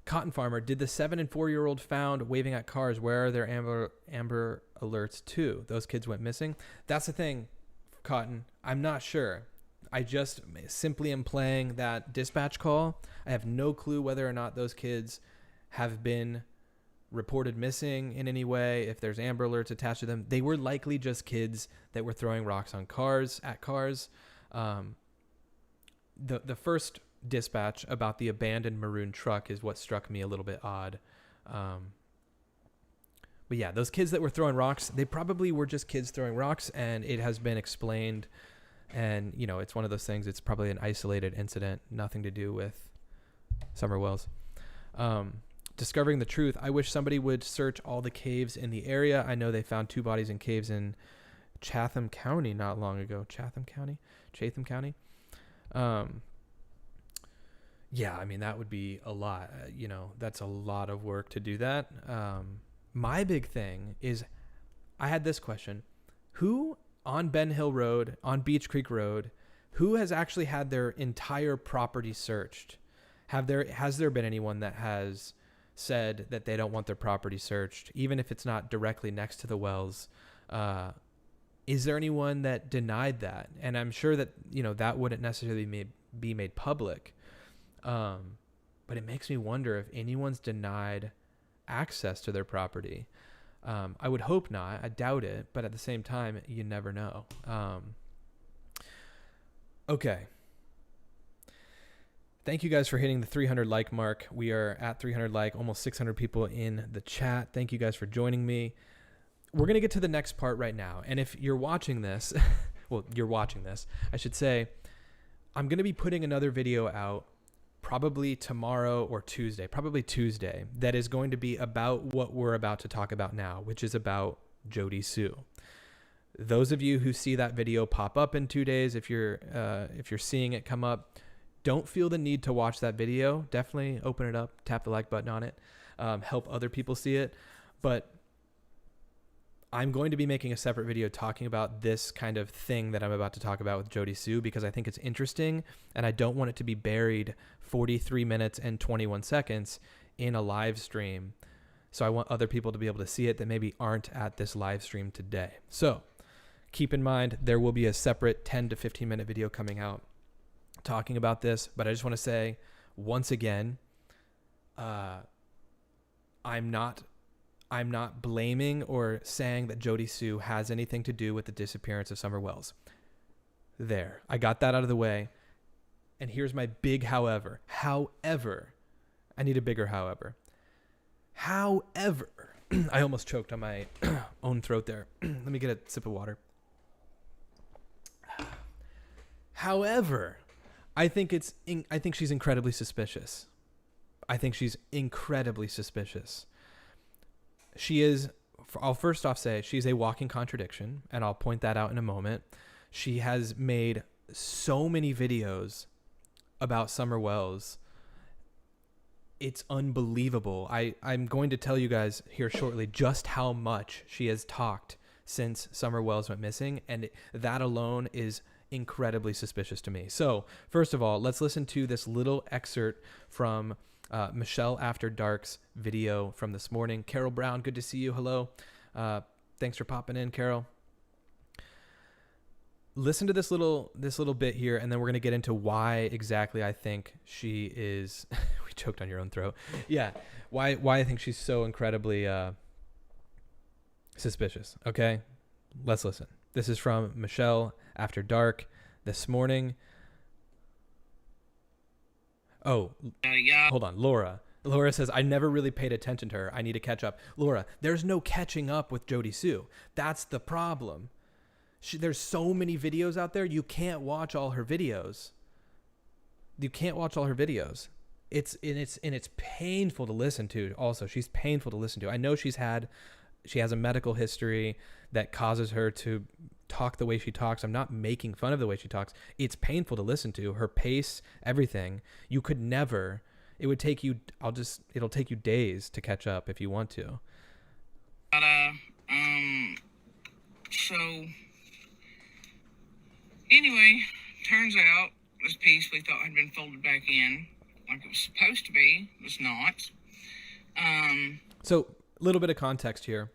Cotton Farmer, did the 7 and 4-year-old found waving at cars, where are their Amber Alerts to? Those kids went missing. That's the thing, Cotton. I'm not sure. I just simply am playing that dispatch call. I have no clue whether or not those kids have been reported missing in any way, if there's Amber Alerts attached to them. They were likely just kids that were throwing rocks on cars, at cars. The first dispatch about the abandoned maroon truck is what struck me a little bit odd. But yeah, those kids that were throwing rocks, they probably were just kids throwing rocks, and it has been explained. And, it's one of those things. It's probably an isolated incident, nothing to do with Summer Wells. Discovering the truth. I wish somebody would search all the caves in the area. I know they found 2 bodies in caves in Chatham County not long ago. Chatham County. Yeah, I mean, that would be a lot. That's a lot of work to do that. My big thing is, I had this question. Who on Ben Hill Road, on Beach Creek Road, who has actually had their entire property searched? Has there been anyone that has said that they don't want their property searched, even if it's not directly next to the wells? Is there anyone that denied that? And I'm sure that, that wouldn't necessarily be made public. But it makes me wonder if anyone's denied access to their property. I would hope not. I doubt it. But at the same time, you never know. Okay. Thank you guys for hitting the 300 like mark. We are at 300 like, almost 600 people in the chat. Thank you guys for joining me. We're going to get to the next part right now. And if you're watching this, you're watching this, I should say, I'm going to be putting another video out probably tomorrow or Tuesday, that is going to be about what we're about to talk about now, which is about Jody Sue. Those of you who see that video pop up in 2 days, if you're seeing it come up, don't feel the need to watch that video. Definitely open it up, tap the like button on it, help other people see it. But I'm going to be making a separate video talking about this kind of thing that I'm about to talk about with Jody Sue, because I think it's interesting, and I don't want it to be buried 43 minutes and 21 seconds in a live stream. So I want other people to be able to see it that maybe aren't at this live stream today. So keep in mind, there will be a separate 10 to 15 minute video coming out talking about this. But I just want to say once again, I'm not blaming or saying that Jody Sue has anything to do with the disappearance of Summer Wells. There, I got that out of the way. And here's my big however. However, I need a bigger however. However, I almost choked on my own throat there. Let me get a sip of water. However, I think she's incredibly suspicious. She is, I'll first off say, she's a walking contradiction, and I'll point that out in a moment. She has made so many videos about Summer Wells. It's unbelievable. I'm going to tell you guys here shortly just how much she has talked since Summer Wells went missing, and that alone is incredibly suspicious to me. So, first of all, let's listen to this little excerpt from Michelle After Dark's video from this morning. Carol Brown, good to see you. Hello. Thanks for popping in, Carol. Listen to this little bit here, and then we're going to get into why exactly I think she is... we choked on your own throat. Yeah, why I think she's so incredibly suspicious, okay? Let's listen. This is from Michelle after dark this morning. Oh, hold on. Laura says, I never really paid attention to her. I need to catch up. Laura, there's no catching up with Jody Sue. That's the problem. There's so many videos out there. You can't watch all her videos. It's painful to listen to. Also, she's painful to listen to. I know she has a medical history that causes her to talk the way she talks. I'm not making fun of the way she talks. It's painful to listen to. Her pace, everything. You could never. It would take you. It'll take you days to catch up if you want to. But so anyway, turns out this piece we thought had been folded back in like it was supposed to be was not. So a little bit of context here.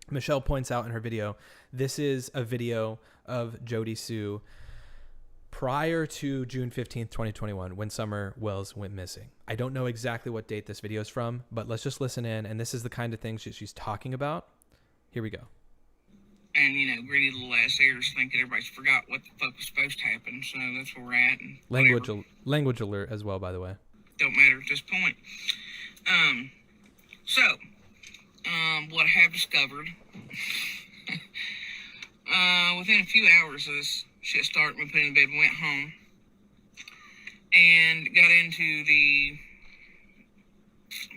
Michelle points out in her video, this is a video of Jody Sue prior to June 15th, 2021, when Summer Wells went missing. I don't know exactly what date this video is from, but let's just listen in. And this is the kind of things she's talking about. Here we go. And, you know, greedy little ass heirs think that everybody's forgot what the fuck was supposed to happen. So that's where we're at. And language alert as well, by the way. Don't matter at this point. What I have discovered, within a few hours of this shit started, we put in bed and went home and got into the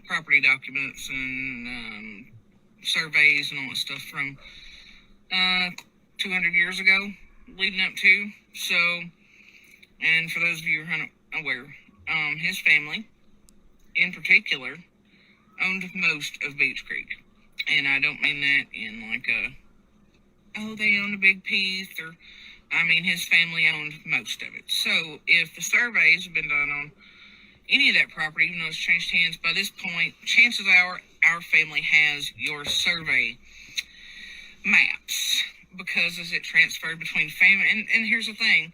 property documents and surveys and all that stuff from 200 years ago leading up to. So, and for those of you who are unaware, his family in particular owned most of Beach Creek. And I don't mean that in like they own a big piece, or I mean his family owned most of it. So if the surveys have been done on any of that property, even though it's changed hands, by this point, chances are our family has your survey maps, because as it transferred between family, and here's the thing.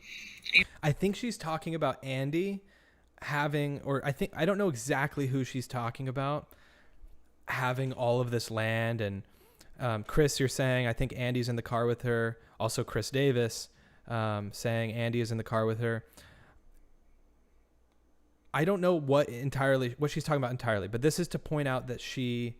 I think she's talking about Andy having, or I don't know exactly who she's talking about, having all of this land. And Chris, you're saying I think Andy's in the car with her. Also Chris Davis saying Andy is in the car with her. I don't know what she's talking about entirely, but this is to point out that she's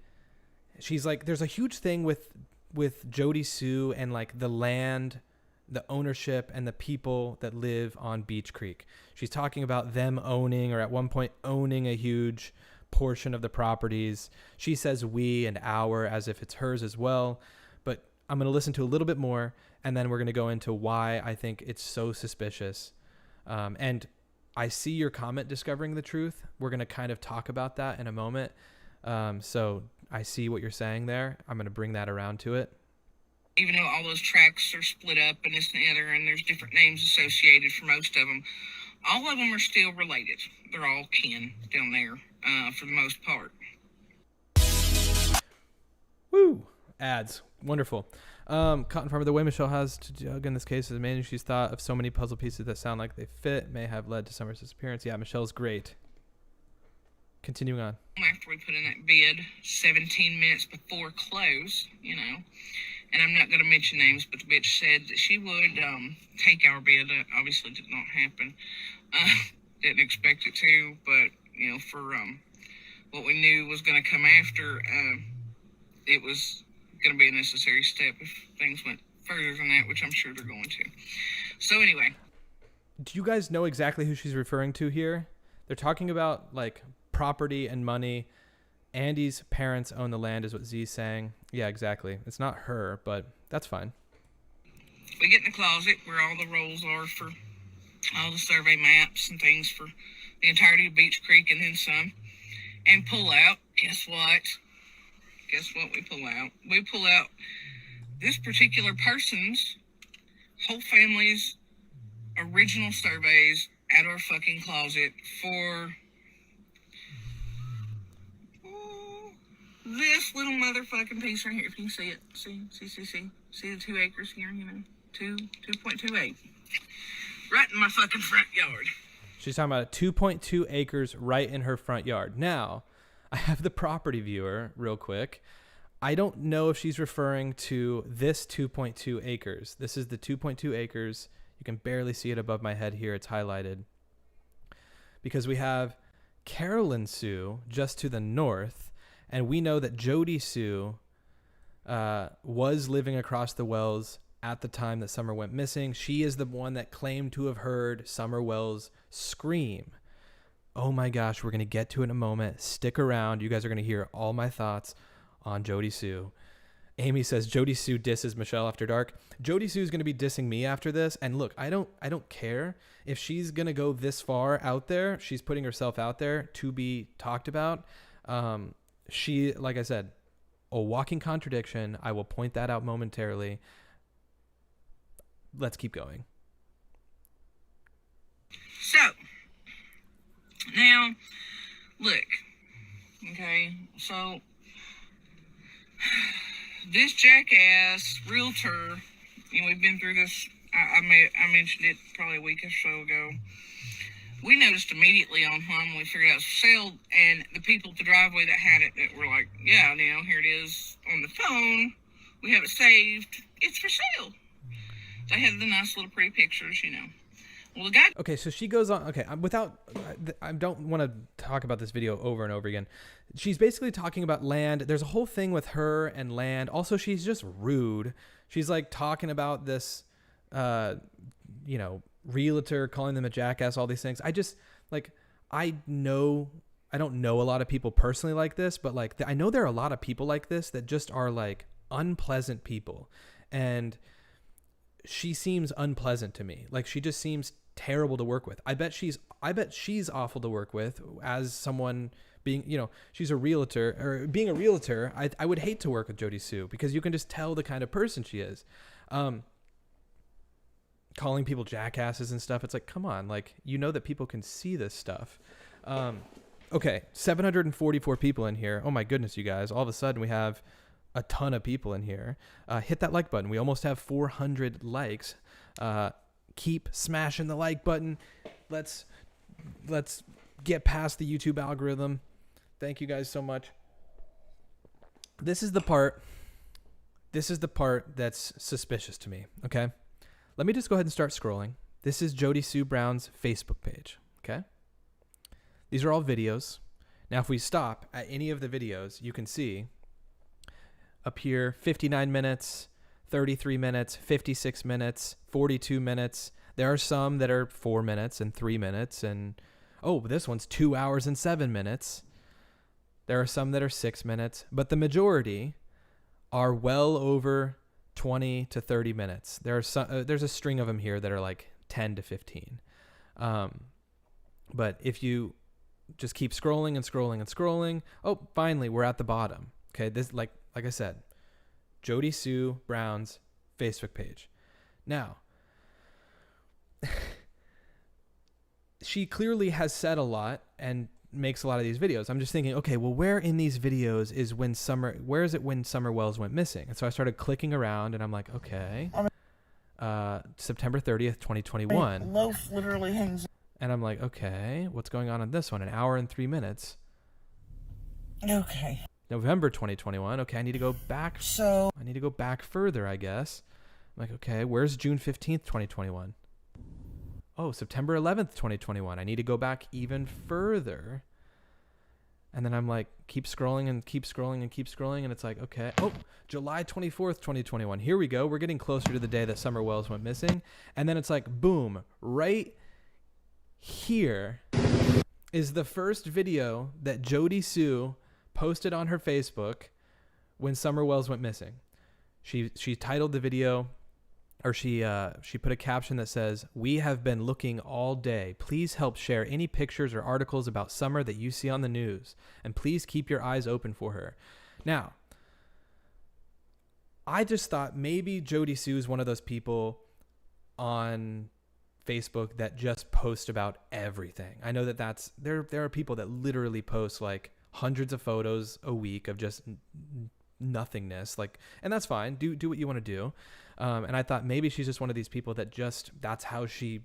like, there's a huge thing with Jody Sue and like the land, the ownership, and the people that live on Beach Creek. She's talking about them owning, or at one point owning, a huge portion of the properties. She says we and our as if it's hers as well. But I'm going to listen to a little bit more, and then we're going to go into why I think it's so suspicious. And I see your comment, discovering the truth. We're going to kind of talk about that in a moment. So I see what you're saying there. I'm going to bring that around to it. Even though all those tracks are split up and this and the other, and there's different names associated for most of them, all of them are still related. They're all kin down there, for the most part. Woo! Ads. Wonderful. Cotton Farmer, the way Michelle has to jug in this case is mainly she's thought of so many puzzle pieces that sound like they fit, may have led to Summer's disappearance. Yeah, Michelle's great. Continuing on. After we put in that bid, 17 minutes before close, you know, and I'm not going to mention names, but the bitch said that she would take our bid. Obviously did not happen. Didn't expect it to, but, you know, for what we knew was going to come after, it was going to be a necessary step if things went further than that, which I'm sure they're going to. So anyway. Do you guys know exactly who she's referring to here? They're talking about, like, property and money. Andy's parents own the land is what Z's saying. Yeah, exactly. It's not her, but that's fine. We get in the closet where all the rolls are for all the survey maps and things for the entirety of Beach Creek and then some, and pull out. Guess what? Guess what we pull out? We pull out this particular person's whole family's original surveys at our fucking closet for this little motherfucking piece right here. If you can see it. See the 2 acres here, you know, 2.28. Right in my fucking front yard. She's talking about 2.2 acres right in her front yard. Now, I have the property viewer real quick. I don't know if she's referring to this 2.2 acres. This is the 2.2 acres. You can barely see it above my head here. It's highlighted. Because we have Carolyn Sue just to the north, and we know that Jody Sue was living across the wells at the time that Summer went missing. She is the one that claimed to have heard Summer Wells scream. Oh my gosh, we're going to get to it in a moment. Stick around. You guys are going to hear all my thoughts on Jody Sue. Amy says Jody Sue disses Michelle after dark. Jody Sue is going to be dissing me after this. And look, I don't care if she's going to go this far out there. She's putting herself out there to be talked about. She, like I said, a walking contradiction. I will point that out momentarily. Let's keep going. So, now, look, okay, so, this jackass realtor, we've been through this, I mentioned it probably a week or so ago. We noticed immediately on home when we figured out it was for sale, and the people at the driveway that had it that were like, yeah, here it is on the phone, we have it saved, it's for sale. They had the nice little pretty pictures, Well, the guy... Okay, so she goes on... Okay, I don't want to talk about this video over and over again. She's basically talking about land. There's a whole thing with her and land. Also, she's just rude. She's like talking about this, realtor, calling them a jackass, all these things. I just, I don't know a lot of people personally like this, but I know there are a lot of people like this that just are unpleasant people. And she seems unpleasant to me. She just seems terrible to work with. I bet she's awful to work with as someone being, she's a realtor, or being a realtor. I would hate to work with Jody Sue because you can just tell the kind of person she is. Calling people jackasses and stuff. It's come on, that people can see this stuff. Okay. 744 people in here. Oh my goodness, you guys. All of a sudden we have a ton of people in here. Hit that like button. We almost have 400 likes. Keep smashing the like button. Let's get past the YouTube algorithm. Thank you guys so much. This is the part that's suspicious to me. Okay. Let me just go ahead and start scrolling. This is Jody Sue Brown's Facebook page. Okay. These are all videos. Now, if we stop at any of the videos, you can see up here, 59 minutes, 33 minutes, 56 minutes, 42 minutes. There are some that are 4 minutes and 3 minutes. And, this one's 2 hours and 7 minutes. There are some that are 6 minutes. But the majority are well over 20 to 30 minutes. There's a string of them here that are 10 to 15. But if you just keep scrolling and scrolling and scrolling, finally, we're at the bottom. Okay, this like I said, Jody Sue Brown's Facebook page. Now, she clearly has said a lot and makes a lot of these videos. I'm just thinking, okay, well, where in these videos is when Summer Wells went missing? And so I started clicking around, and I'm like, okay, September 30th, 2021. Loaf literally hangs. And I'm like, okay, what's going on this one? 1 hour and 3 minutes. Okay. November 2021. Okay, I need to go back. So I need to go back further, I guess. I'm like, okay, where's June 15th, 2021? Oh, September 11th, 2021. I need to go back even further. And then I'm like, keep scrolling and keep scrolling and keep scrolling. And it's like, okay. Oh, July 24th, 2021. Here we go. We're getting closer to the day that Summer Wells went missing. And then it's like, boom, right here is the first video that Jody Sue posted on her Facebook when Summer Wells went missing. She titled the video, or she put a caption that says, "We have been looking all day. Please help share any pictures or articles about Summer that you see on the news, and please keep your eyes open for her." Now, I just thought maybe Jody Sue is one of those people on Facebook that just post about everything. I know that there are people that literally post hundreds of photos a week of just nothingness, and that's fine. Do what you want to do. And I thought maybe she's just one of these people that just that's how she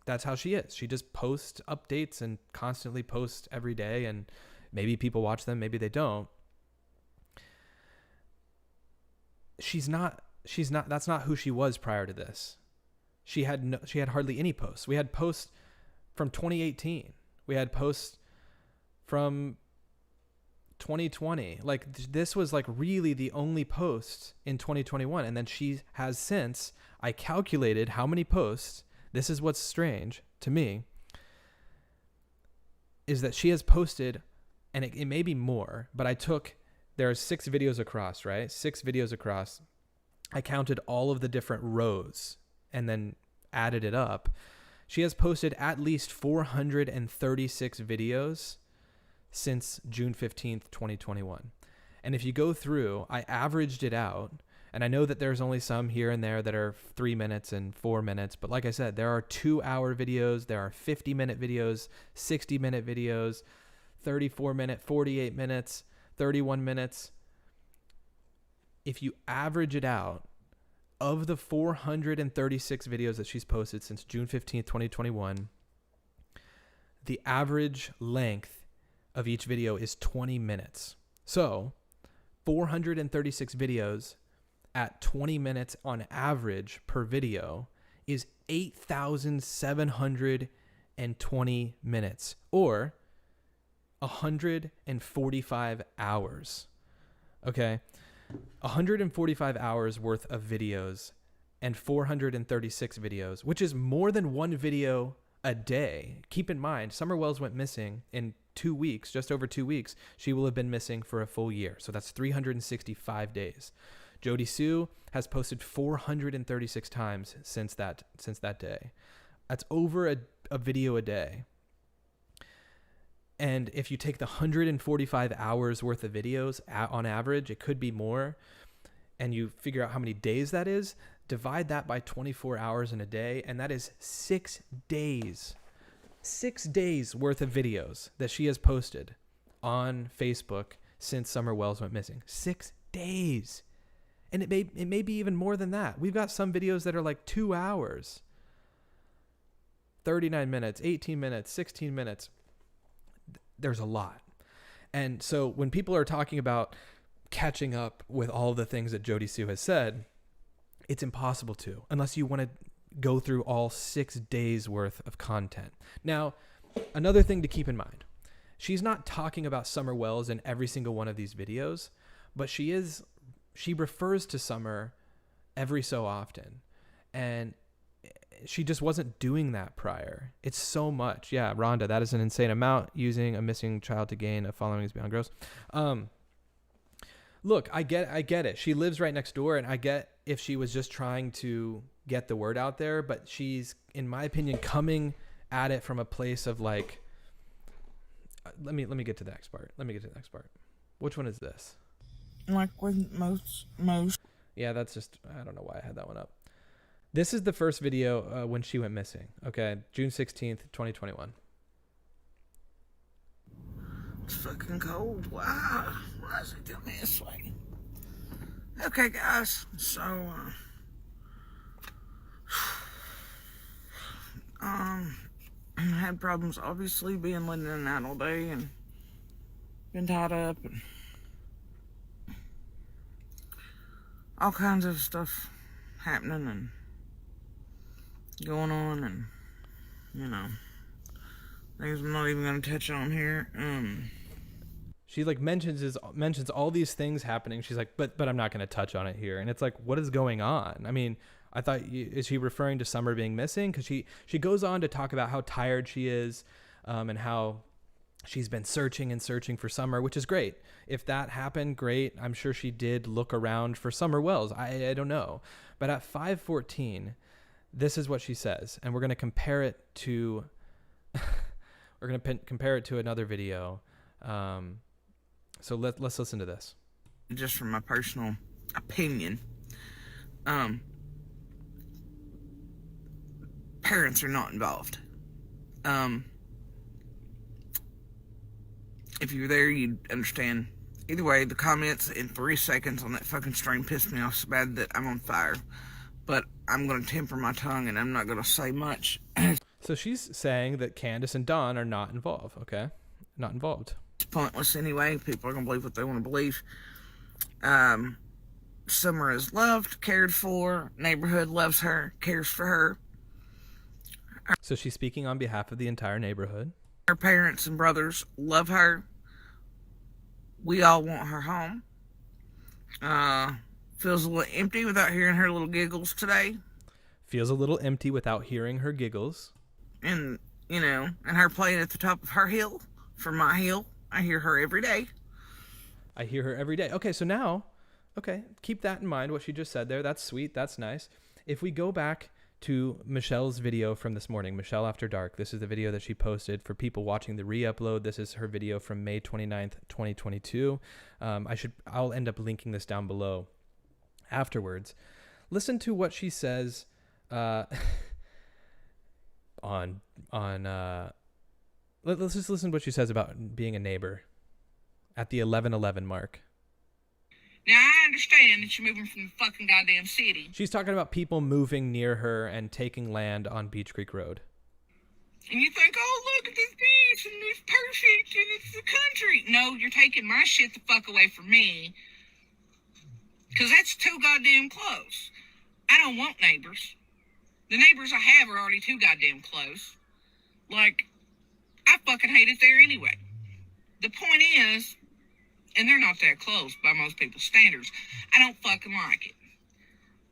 is. She just posts updates and constantly posts every day, and maybe people watch them, maybe they don't. she's not that's not who she was prior to this. She had hardly any posts. We had posts from 2018. We had posts from 2020. Like, this was like really the only posts in 2021. And then she has since, I calculated how many posts. This is what's strange to me, is that she has posted, and it may be more, but there's 6 videos across, right? 6 videos across. I counted all of the different rows and then added it up. She has posted at least 436 videos since June 15th, 2021. And if you go through, I averaged it out, and I know that there's only some here and there that are 3 minutes and 4 minutes, but like I said, there are 2-hour videos, there are 50-minute videos, 60-minute videos, 34-minute, 48 minutes, 31 minutes. If you average it out, of the 436 videos that she's posted since June 15th, 2021, the average length of each video is 20 minutes. So 436 videos at 20 minutes on average per video is 8,720 minutes, or 145 hours. Okay. 145 hours worth of videos and 436 videos, which is more than one video a day. Keep in mind, Summer Wells went missing in 2 weeks, just over 2 weeks. She will have been missing for a full year. So that's 365 days. Jody Sue has posted 436 times since that day. That's over a video a day. And if you take the 145 hours worth of videos on average, it could be more, and you figure out how many days that is, divide that by 24 hours in a day, and that is 6 days. 6 days worth of videos that she has posted on Facebook since Summer Wells went missing. 6 days. And it may be even more than that. We've got some videos that are like 2 hours. 39 minutes, 18 minutes, 16 minutes. There's a lot. And so when people are talking about catching up with all the things that Jody Sue has said, it's impossible to, unless you want to go through all 6 days worth of content. Now, another thing to keep in mind, she's not talking about Summer Wells in every single one of these videos, but she refers to Summer every so often. And she just wasn't doing that prior. It's so much. Yeah, Rhonda, that is an insane amount, using a missing child to gain a following is beyond gross. Look, I get it. She lives right next door, and I get if she was just trying to get the word out there, but she's, in my opinion, coming at it from a place of like, let me get to the next part. Which one is this? Like with most. Yeah, that's just, I don't know why I had that one up. This is the first video when she went missing. Okay, June 16th, 2021. It's fucking cold. Wow. Why is it doing this way? Okay, guys. So, I had problems obviously being let in and out all day and been tied up and all kinds of stuff happening and going on, and things I'm not even going to touch on here. She like mentions all these things happening. She's like, but I'm not going to touch on it here. And it's like, what is going on? I mean, I thought, is she referring to Summer being missing? Because she goes on to talk about how tired she is, and how she's been searching for Summer, which is great. If that happened, great. I'm sure she did look around for Summer Wells. I don't know. But at 5:14, this is what she says, and we're going to compare it to another video. So let's listen to this. Just from my personal opinion, parents are not involved. If you were there, you'd understand. Either way, the comments in 3 seconds on that fucking stream pissed me off so bad that I'm on fire. But I'm going to temper my tongue, and I'm not going to say much. So she's saying that Candace and Don are not involved, okay? Not involved. It's pointless anyway. People are going to believe what they want to believe. Summer is loved, cared for. Neighborhood loves her, cares for her. So she's speaking on behalf of the entire neighborhood. Her parents and brothers love her. We all want her home. Feels a little empty without hearing her little giggles today. Feels a little empty without hearing her giggles. And, and her playing at the top of her hill from my hill. I hear her every day. I hear her every day. Okay, so now, keep that in mind, what she just said there. That's sweet. That's nice. If we go back to Michelle's video from this morning, Michelle After Dark, this is the video that she posted for people watching the re-upload. This is her video from May 29th, 2022. I'll end up linking this down below afterwards. Listen to what she says let's just listen to what she says about being a neighbor at the 11:11 mark. Now, I understand that you're moving from the fucking goddamn city. She's talking about people moving near her and taking land on Beach Creek Road. And you think, oh, look at this beach, and it's perfect, and it's the country. No, you're taking my shit the fuck away from me. Because that's too goddamn close. I don't want neighbors. The neighbors I have are already too goddamn close. Like, I fucking hate it there anyway. The point is, and they're not that close by most people's standards, I don't fucking like it.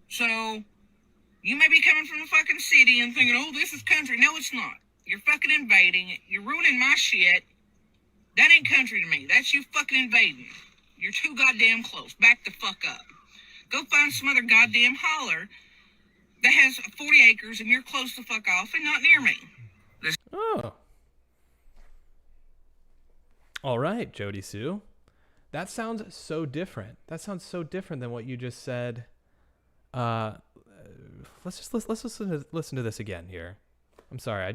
So, you may be coming from the fucking city and thinking, oh, this is country. No, it's not. You're fucking invading it. You're ruining my shit. That ain't country to me. That's you fucking invading. You're too goddamn close. Back the fuck up. Go find some other goddamn holler that has 40 acres and you're close the fuck off and not near me. Oh. All right, Jody Sue. That sounds so different. That sounds so different than what you just said. Let's listen to this again here. I'm sorry,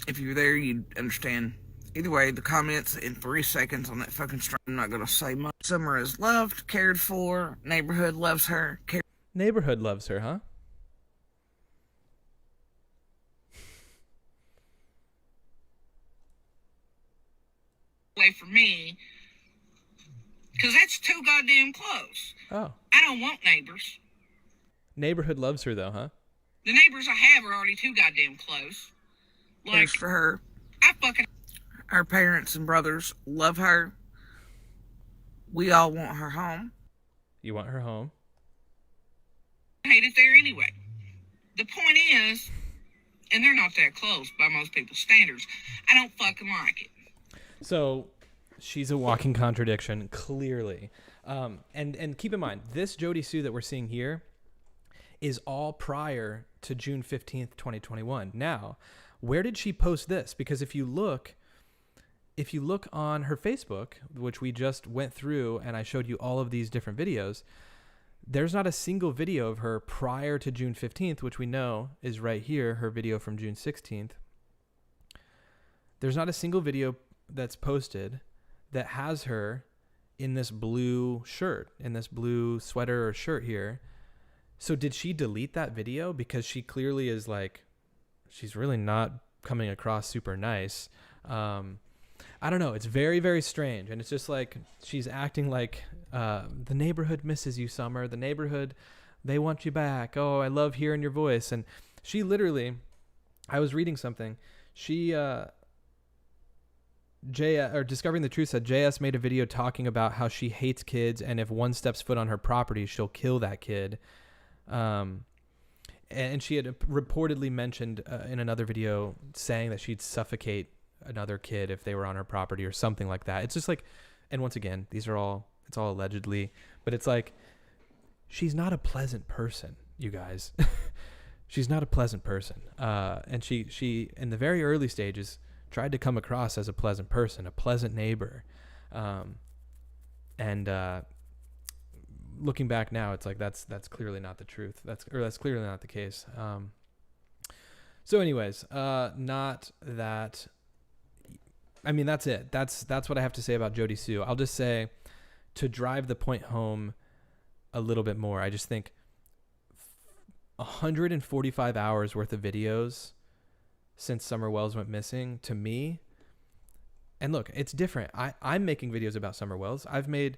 If you were there, you'd understand. Either way, the comments in 3 seconds on that fucking stream, I'm not going to say much. Summer is loved, cared for. Neighborhood loves her. Neighborhood loves her, huh? Away from me. Because that's too goddamn close. Oh. I don't want neighbors. Neighborhood loves her, though, huh? The neighbors I have are already too goddamn close. Like, Cares for her. I fucking... Her parents and brothers love her. We all want her home. You want her home? hate it there anyway. The point is, and they're not that close by most people's standards, I don't fucking like it. So she's a walking contradiction, clearly. And keep in mind, this Jody Sue that we're seeing here is all prior to June 15th, 2021. Now, where did she post this? Because if you look on her Facebook, which we just went through and I showed you all of these different videos, there's not a single video of her prior to June 15th, which we know is right here, her video from June 16th. There's not a single video that's posted that has her in this blue shirt, in this blue sweater or shirt here. So did she delete that video? Because she clearly is like, she's really not coming across super nice. I don't know. It's very, very strange. And it's just like she's acting like the neighborhood misses you, Summer. The neighborhood, they want you back. Oh, I love hearing your voice. And she literally, I was reading something. She, Discovering the Truth said JS made a video talking about how she hates kids. And if one steps foot on her property, she'll kill that kid. And she had reportedly mentioned in another video saying that she'd suffocate another kid if they were on her property or something like that. It's just like, and once again, it's all allegedly, but it's like, she's not a pleasant person, you guys. She's not a pleasant person. And she, in the very early stages, tried to come across as a pleasant person, a pleasant neighbor. Looking back now, it's like, that's clearly not the truth. That's clearly not the case. So anyways, not that, I mean, that's it. That's what I have to say about Jody Sue. I'll just say, to drive the point home a little bit more, I just think 145 hours worth of videos since Summer Wells went missing, to me, and look, it's different. I'm making videos about Summer Wells. I've made,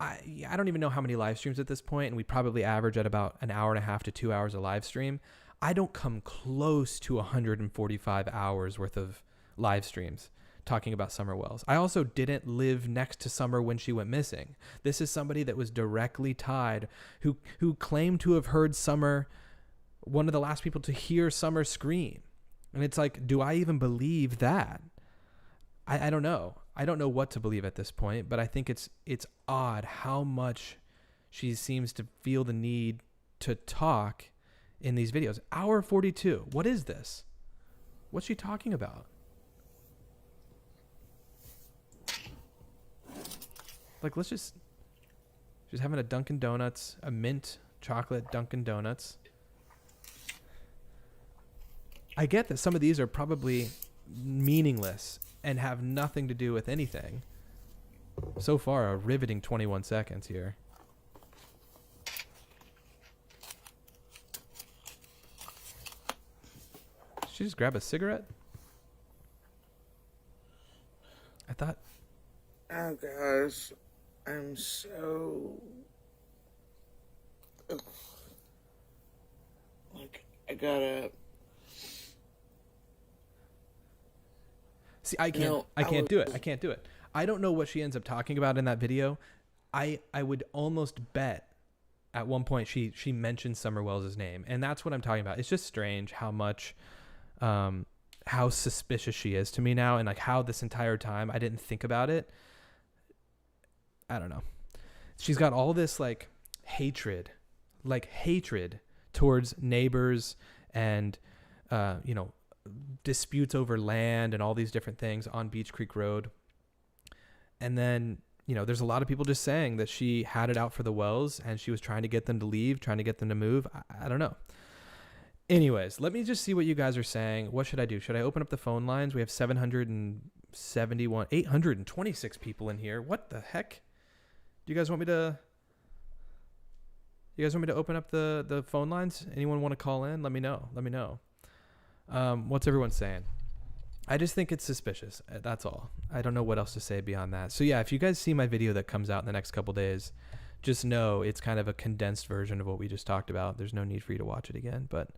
I don't even know how many live streams at this point, and we probably average at about an hour and a half to 2 hours a live stream. I don't come close to 145 hours worth of live streams talking about Summer Wells. I also didn't live next to Summer when she went missing. This is somebody that was directly tied, who claimed to have heard Summer, one of the last people to hear Summer scream. And it's like, do I even believe that? I don't know. I don't know what to believe at this point, but I think it's odd how much she seems to feel the need to talk in these videos. Hour 42. What is this? What's she talking about? Like, she's having a Dunkin' Donuts, a mint chocolate Dunkin' Donuts. I get that some of these are probably meaningless and have nothing to do with anything. So far, a riveting 21 seconds here. Did she just grab a cigarette? I thought... Oh, gosh. I'm so... Ugh. Like, I gotta... See, I can't do it. I can't do it. I don't know what she ends up talking about in that video. I would almost bet at one point she mentioned Summer Wells' name, and that's what I'm talking about. It's just strange how much, how suspicious she is to me now, and like how this entire time I didn't think about it. I don't know. She's got all this hatred towards neighbors and, disputes over land and all these different things on Beach Creek Road. And then, there's a lot of people just saying that she had it out for the Wells and she was trying to get them to leave, trying to get them to move. I don't know. Anyways, let me just see what you guys are saying. What should I do? Should I open up the phone lines? We have 826 people in here. What the heck? Do you guys want me to open up the phone lines? Anyone want to call in? Let me know. What's everyone saying? I just think it's suspicious. That's all. I don't know what else to say beyond that. So yeah, if you guys see my video that comes out in the next couple days, just know it's kind of a condensed version of what we just talked about. There's no need for you to watch it again. But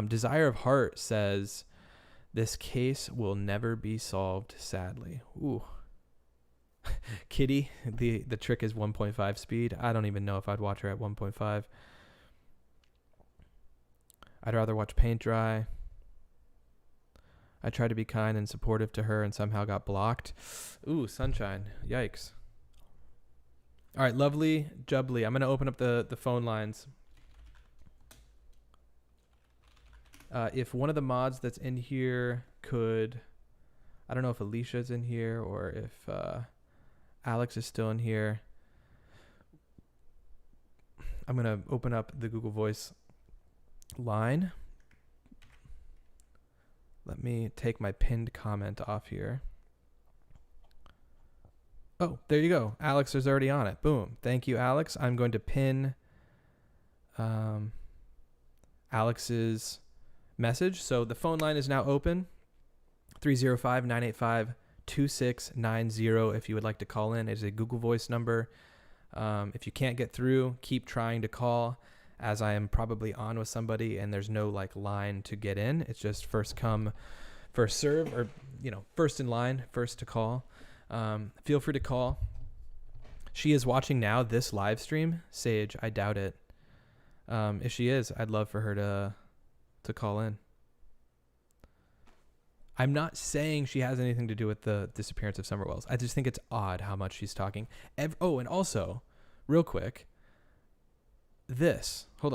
Desire of Heart says, this case will never be solved, sadly. Ooh. Kitty, the trick is 1.5 speed. I don't even know if I'd watch her at 1.5. I'd rather watch paint dry. I tried to be kind and supportive to her and somehow got blocked. Ooh, sunshine. Yikes. All right, Lovely Jubbly. I'm going to open up the phone lines. If one of the mods that's in here could... I don't know if Alicia's in here or if Alex is still in here. I'm going to open up the Google Voice line. Let me take my pinned comment off here. Oh, there you go. Alex is already on it. Boom. Thank you, Alex. I'm going to pin Alex's message. So the phone line is now open. 305-985-2690 if you would like to call in. It's a Google Voice number. If you can't get through, keep trying to call, as I am probably on with somebody and there's no line to get in. It's just first come, first serve, or first in line, first to call. Feel free to call. She is watching now this live stream. Sage, I doubt it. If she is, I'd love for her to call in. I'm not saying she has anything to do with the disappearance of Summer Wells. I just think it's odd how much she's talking. And also, real quick, this. Hold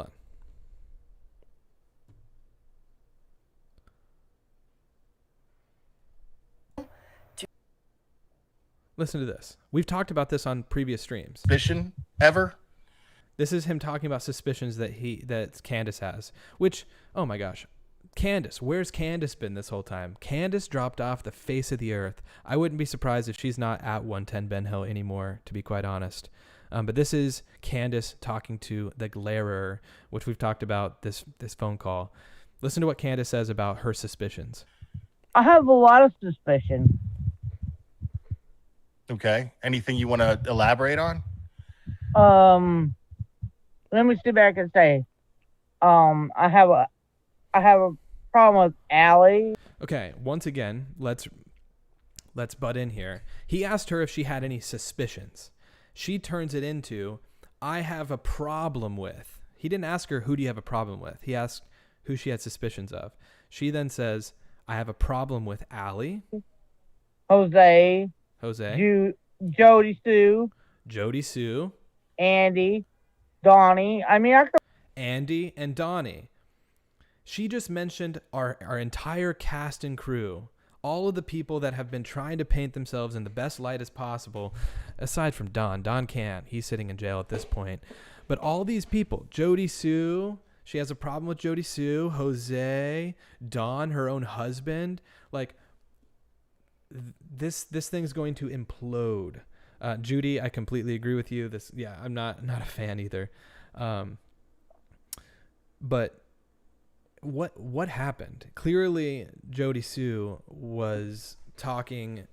on. Listen to this. We've talked about this on previous streams. Suspicion ever? This is him talking about suspicions that Candace has. Which, oh my gosh. Candace, where's Candace been this whole time? Candace dropped off the face of the earth. I wouldn't be surprised if she's not at 110 Ben Hill anymore, to be quite honest. But this is Candace talking to the Glarer, which we've talked about this phone call. Listen to what Candace says about her suspicions. I have a lot of suspicion. Okay. Anything you want to elaborate on? let me see what I can say. I have a problem with Allie. Okay, once again, let's butt in here. He asked her if she had any suspicions. She turns it into, I have a problem with. He didn't ask her, who do you have a problem with? He asked who she had suspicions of. She then says, I have a problem with Allie. Jose. Jody Sue. Andy. Donnie. Andy and Donnie. She just mentioned our entire cast and crew. All of the people that have been trying to paint themselves in the best light as possible, aside from Don. Don can't. He's sitting in jail at this point. But all these people, Jody Sue, she has a problem with Jody Sue, Jose, Don, her own husband. Like, this thing's going to implode. Judy, I completely agree with you. I'm not a fan either. But what happened? Clearly, Jody Sue was talking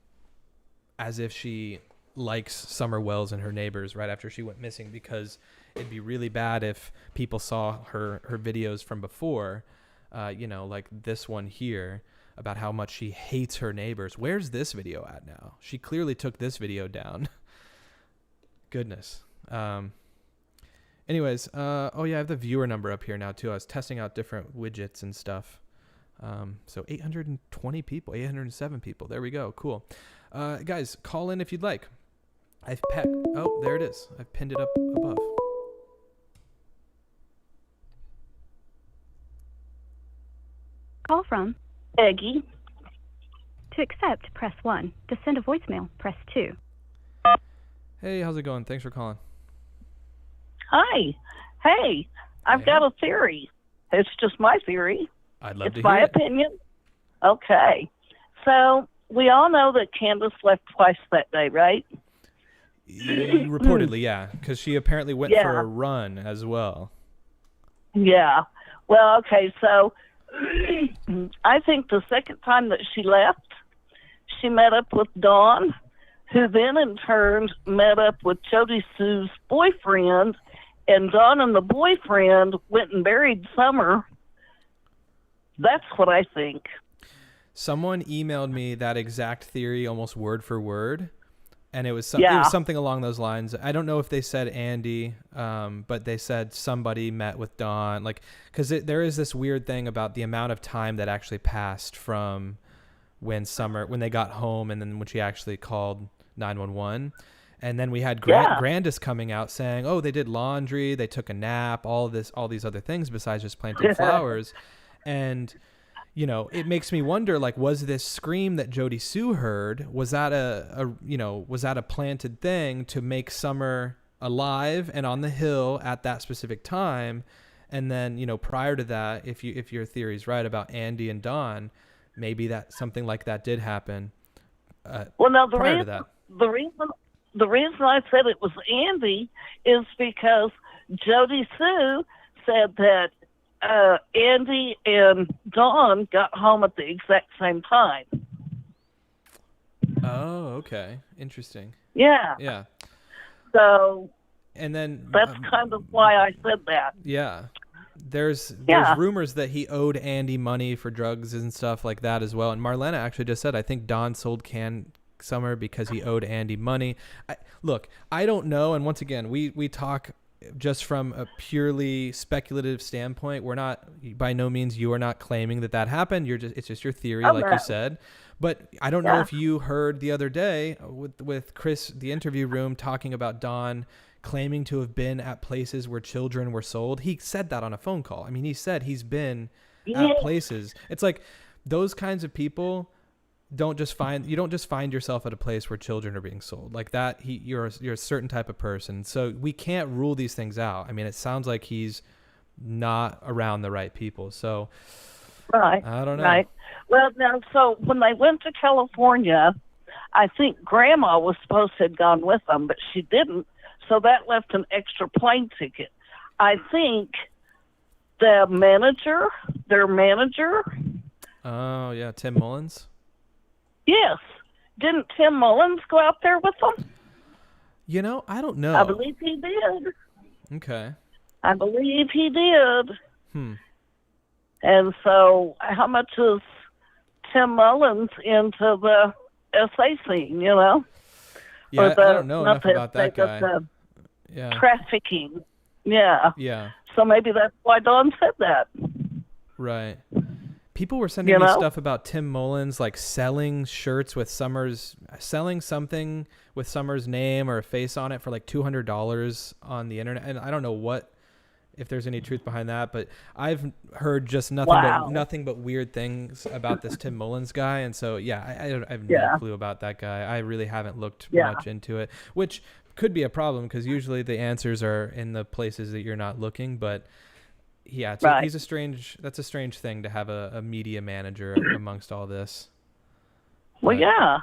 as if she likes Summer Wells and her neighbors right after she went missing, because it'd be really bad if people saw her videos from before, like this one here, about how much she hates her neighbors. Where's this video at now? She clearly took this video down. Goodness. Anyways, I have the viewer number up here now too. I was testing out different widgets and stuff. So 820 people, 807 people. There we go. Cool. Guys, call in if you'd like. Oh, there it is. I've pinned it up above. Call from Peggy. To accept, press 1. To send a voicemail, press 2. Hey, how's it going? Thanks for calling. Hi. Hey, I've got a theory. It's just my theory. I'd love to hear it. It's my opinion. Okay. So, we all know that Candace left twice that day, right? Reportedly, yeah. Because she apparently went for a run as well. Yeah. Well, okay, so I think the second time that she left, she met up with Dawn, who then in turn met up with Jody Sue's boyfriend, and Dawn and the boyfriend went and buried Summer. That's what I think. Someone emailed me that exact theory almost word for word, and it was something along those lines. I don't know if they said Andy, but they said somebody met with Dawn, like, because there is this weird thing about the amount of time that actually passed from when they got home and then when she actually called 911. And then we had Grandis coming out saying, oh, they did laundry, they took a nap, all these other things besides just planting flowers. And, it makes me wonder, like, was this scream that Jody Sue heard, was that a planted thing to make Summer alive and on the hill at that specific time? And then, prior to that, if your theory's right about Andy and Dawn, maybe that something like that did happen. Prior to that. The reason I said it was Andy is because Jody Sue said that Andy and Dawn got home at the exact same time. Oh, okay. Interesting. Yeah. Yeah. So, and then that's kind of why I said that. Yeah. There's rumors that he owed Andy money for drugs and stuff like that as well. And Marlena actually just said, I think Don sold Summer because he owed Andy money. I don't know. And once again, we talk just from a purely speculative standpoint. We're not, by no means, you are not claiming that happened. It's just your theory, you said. But I don't know if you heard the other day with Chris, the interview room, talking about Don claiming to have been at places where children were sold. He said that on a phone call. I mean, he said he's been at places. It's like those kinds of people you don't just find yourself at a place where children are being sold like that. You're a certain type of person. So we can't rule these things out. I mean, it sounds like he's not around the right people. So right. I don't know. Right. Well, now, so when they went to California, I think Grandma was supposed to have gone with them, but she didn't. So that left an extra plane ticket. I think their manager. Oh, yeah. Tim Mullins. Yes. Didn't Tim Mullins go out there with them? You know, I don't know. I believe he did. Okay. I believe he did. Hmm. And so, how much is Tim Mullins into the SA scene, you know? Yeah, or I don't know enough about that guy. The trafficking. Yeah. Yeah. So maybe that's why Dawn said that. Right. People were sending me stuff about Tim Mullins, like selling shirts with selling something with Summer's name or a face on it for like $200 on the internet. And I don't know if there's any truth behind that, but I've heard just nothing but weird things about this Tim Mullins guy. And so, yeah, I have no clue about that guy. I really haven't looked much into it, which could be a problem because usually the answers are in the places that you're not looking, but yeah, that's a strange thing to have a media manager amongst all this. Well, yeah.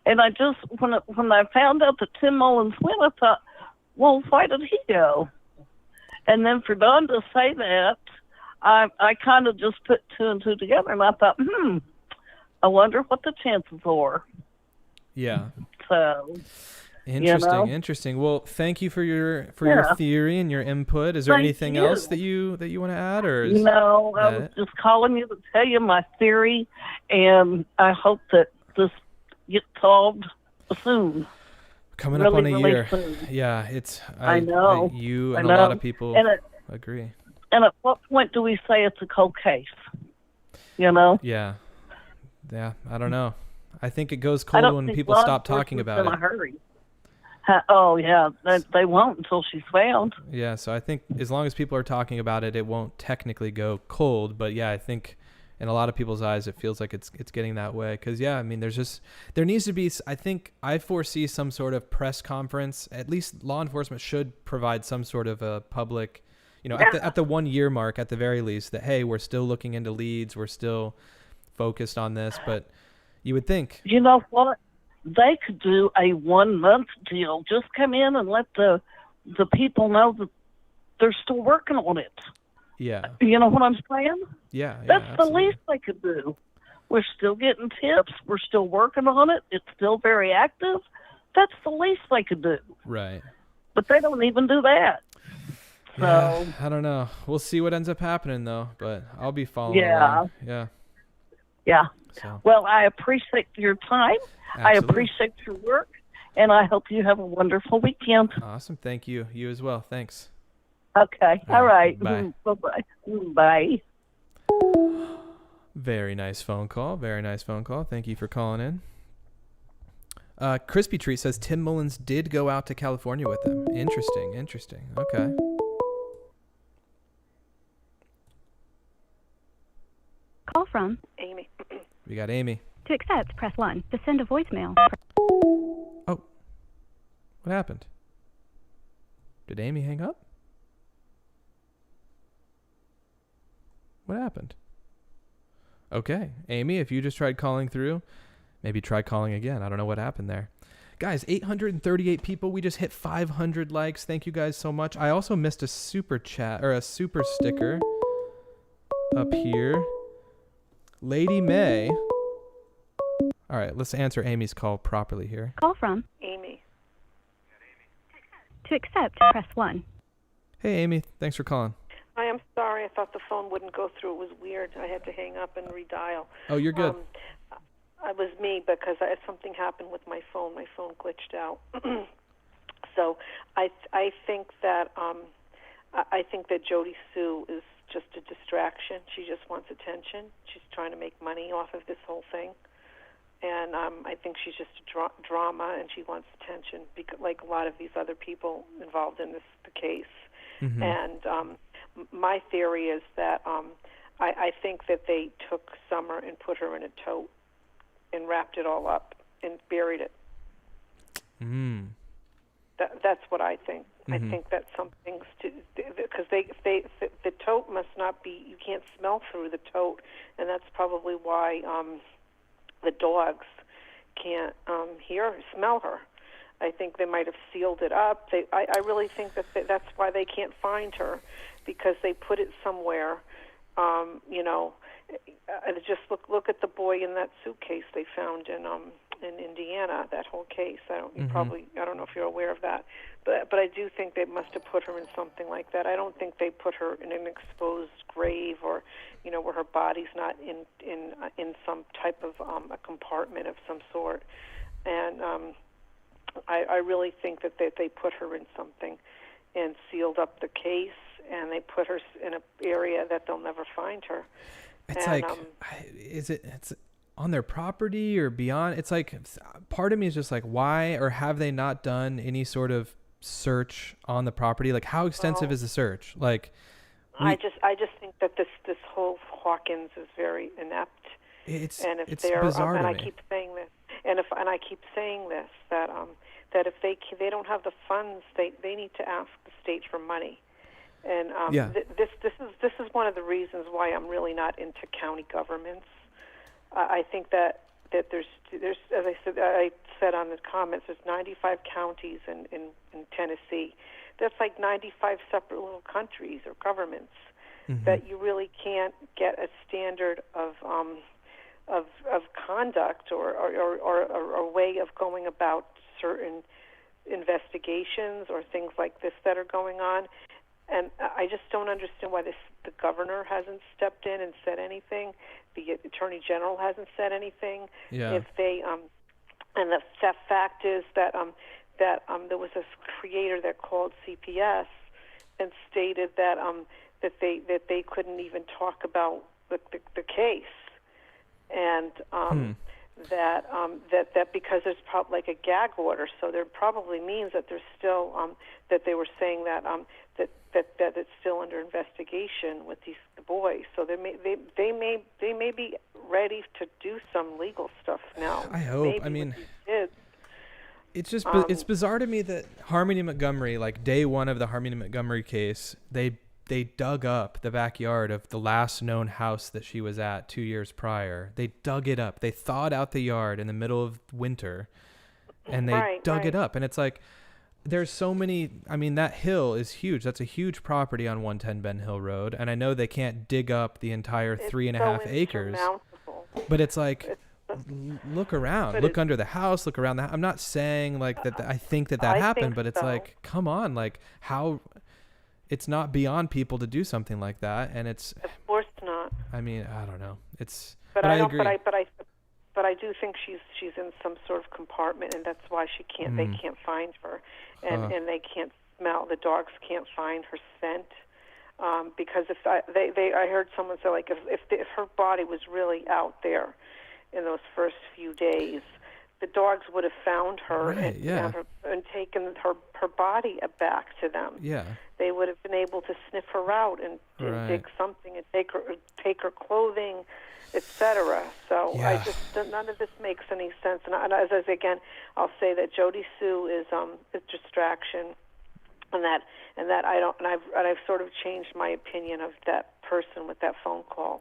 And I just, when I found out that Tim Mullins went, I thought, well, why did he go? And then for Dawn to say that, I kind of just put two and two together, and I thought, I wonder what the chances are. Yeah. So. Interesting. Well, thank you for your theory and your input. Is there anything else that you want to add, or is I was just calling you to tell you my theory, and I hope that this gets solved soon. Coming up on a year. Soon. Yeah, it's. I know. You and a lot of people agree. And at what point do we say it's a cold case? You know? Yeah. I don't know. I think it goes cold when people stop talking about it. In a hurry. Oh, yeah. They won't until she's found. Yeah, so I think as long as people are talking about it, it won't technically go cold. But, yeah, I think in a lot of people's eyes, it feels like it's getting that way. Because, yeah, I mean, there needs to be, I foresee some sort of press conference. At least law enforcement should provide some sort of a public, at the 1 year mark, at the very least, that, hey, we're still looking into leads. We're still focused on this. But you would think. You know what? They could do a 1 month deal. Just come in and let the people know that they're still working on it. Yeah. You know what I'm saying? Yeah. That's absolutely. the least they could do. We're still getting tips. We're still working on it. It's still very active. That's the least they could do. Right. But they don't even do that. So yeah, I don't know. We'll see what ends up happening, though. But I'll be following along. Yeah. Yeah. So. Well, I appreciate your time. Absolutely. I appreciate your work, and I hope you have a wonderful weekend. Awesome. Thank you. You as well. Thanks. Okay. All right. Bye. Bye-bye. Bye. Very nice phone call. Thank you for calling in. Crispy Treat says Tim Mullins did go out to California with them. Interesting. Okay. Call from Amy. We got Amy. To accept, press 1. To send a voicemail. Oh. What happened? Did Amy hang up? What happened? Okay. Amy, if you just tried calling through, maybe try calling again. I don't know what happened there. Guys, 838 people. We just hit 500 likes. Thank you guys so much. I also missed a super chat or a super sticker up here. Lady May. All right, let's answer Amy's call properly here. Call from Amy. To accept, press 1. Hey, Amy. Thanks for calling. I am sorry. I thought the phone wouldn't go through. It was weird. I had to hang up and redial. Oh, you're good. It was me because something happened with my phone. My phone glitched out. So I think that Jody Sue is just a distraction. She just wants attention. She's trying to make money off of this whole thing. And I think she's just a drama, and she wants attention, because, like a lot of these other people involved in the case. Mm-hmm. And my theory is that I think that they took Summer and put her in a tote and wrapped it all up and buried it. Mm. That's what I think. Mm-hmm. I think that something's because the tote must not be. You can't smell through the tote, and that's probably why the dogs can't smell her. I think they might have sealed it up. I really think that's why they can't find her, because they put it somewhere. Just look at the boy in that suitcase they found in in Indiana, that whole case. I don't know if you're aware of that, but I do think they must have put her in something like that. I don't think they put her in an exposed grave or, where her body's not in some type of a compartment of some sort. And I really think that they put her in something and sealed up the case, and they put her in an area that they'll never find her. It's and, it's on their property or beyond? It's like, part of me is just like, why, or have they not done any sort of search on the property? Like, how extensive is the search? Like, I just think that this whole Hawkins is very inept. It's bizarre to me. I keep saying this, and I keep saying this, that if they don't have the funds, they need to ask the state for money. And this is one of the reasons why I'm really not into county governments. I think that there's as I said on the comments, there's 95 counties in Tennessee. That's like 95 separate little countries or governments that you really can't get a standard of conduct or a way of going about certain investigations or things like this that are going on. And I just don't understand why the governor hasn't stepped in and said anything. The attorney general hasn't said anything. Yeah. If they and the fact is that there was this creator that called CPS and stated that they couldn't even talk about the case, and that because there's probably like a gag order, so there probably means that there's still that they were saying that that it's still under investigation with these boys. So they may be ready to do some legal stuff now. I hope. Maybe I mean, it's just it's bizarre to me that Harmony Montgomery, like day one of the Harmony Montgomery case, they dug up the backyard of the last known house that she was at 2 years prior. They dug it up. They thawed out the yard in the middle of winter, and they dug it up. And it's like, there's so many. I mean, that hill is huge. That's a huge property on 110 Ben Hill Road. And I know they can't dig up the entire 3.5 acres. But it's like, look around. Look under the house. Look around the house. I'm not saying like that. I think that happened, but it's like, come on. Like, how... It's not beyond people to do something like that, and it's... Of course not. I mean, I don't know. It's... But I agree. But I do think she's in some sort of compartment, and that's why she can't. They can't find her, and they can't smell. The dogs can't find her scent, because I heard someone say, like, if her body was really out there in those first few days, the dogs would have found her and taken her body back to them. Yeah. They would have been able to sniff her out and dig something and take her clothing, etc. So none of this makes any sense. And again, I'll say that Jody Sue is a distraction, and that I've sort of changed my opinion of that person with that phone call.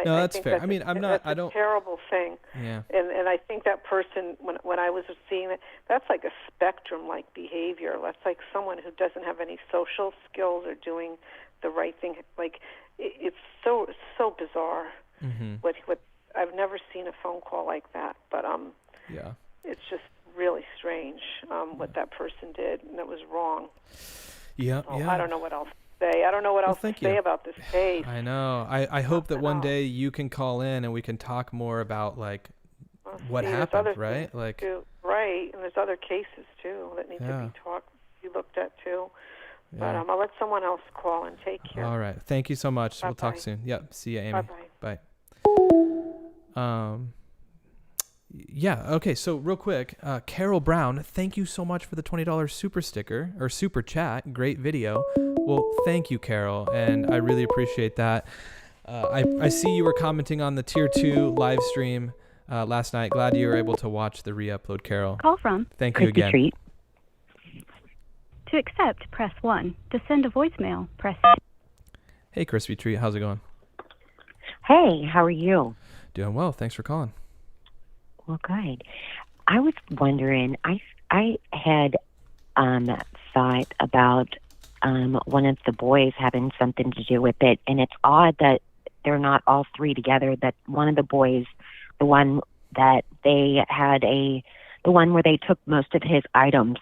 No, that's think fair. I mean, that's a terrible thing. Yeah. And I think that person, when I was seeing it, that's like a spectrum-like behavior. That's like someone who doesn't have any social skills or doing the right thing. Like, it's so bizarre. What I've never seen a phone call like that, but it's just really strange what that person did, and it was wrong. Yeah. I don't know what else to say. I don't know what else to say about this case. I know. I hope that one day you can call in and we can talk more about like what happened, right? Like right, and there's other cases too that need to be looked at too. Yeah. But I'll let someone else call and take care. All right. Thank you so much. Bye-bye. We'll talk soon. Yep. See ya, Amy. Bye-bye. Bye. Yeah. Okay. So real quick, Carol Brown, thank you so much for the $20 super sticker or super chat. Great video. Well, thank you, Carol, and I really appreciate that. I see you were commenting on the Tier 2 live stream last night. Glad you were able to watch the re-upload, Carol. Call from Thank you again. Treat. To accept, press 1. To send a voicemail, press 2. Hey, Crispy Treat. How's it going? Hey, how are you? Doing well. Thanks for calling. Well, good. I was wondering, I had thought about one of the boys having something to do with it, and it's odd that they're not all three together, that one of the boys, the one that they had the one where they took most of his items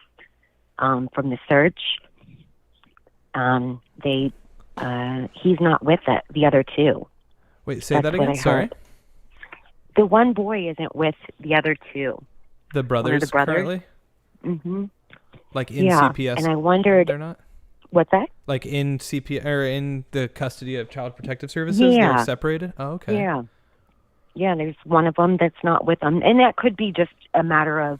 from the search. He's not with the other two. Wait, say that again. Sorry. Heard. The one boy isn't with the other two. The brothers, the brothers. currently? Mm-hmm. Like in CPS? And I wondered... They're not? What's that? Like in or in the custody of Child Protective Services? Yeah. They're separated? Oh, okay. Yeah. Yeah, there's one of them that's not with them. And that could be just a matter of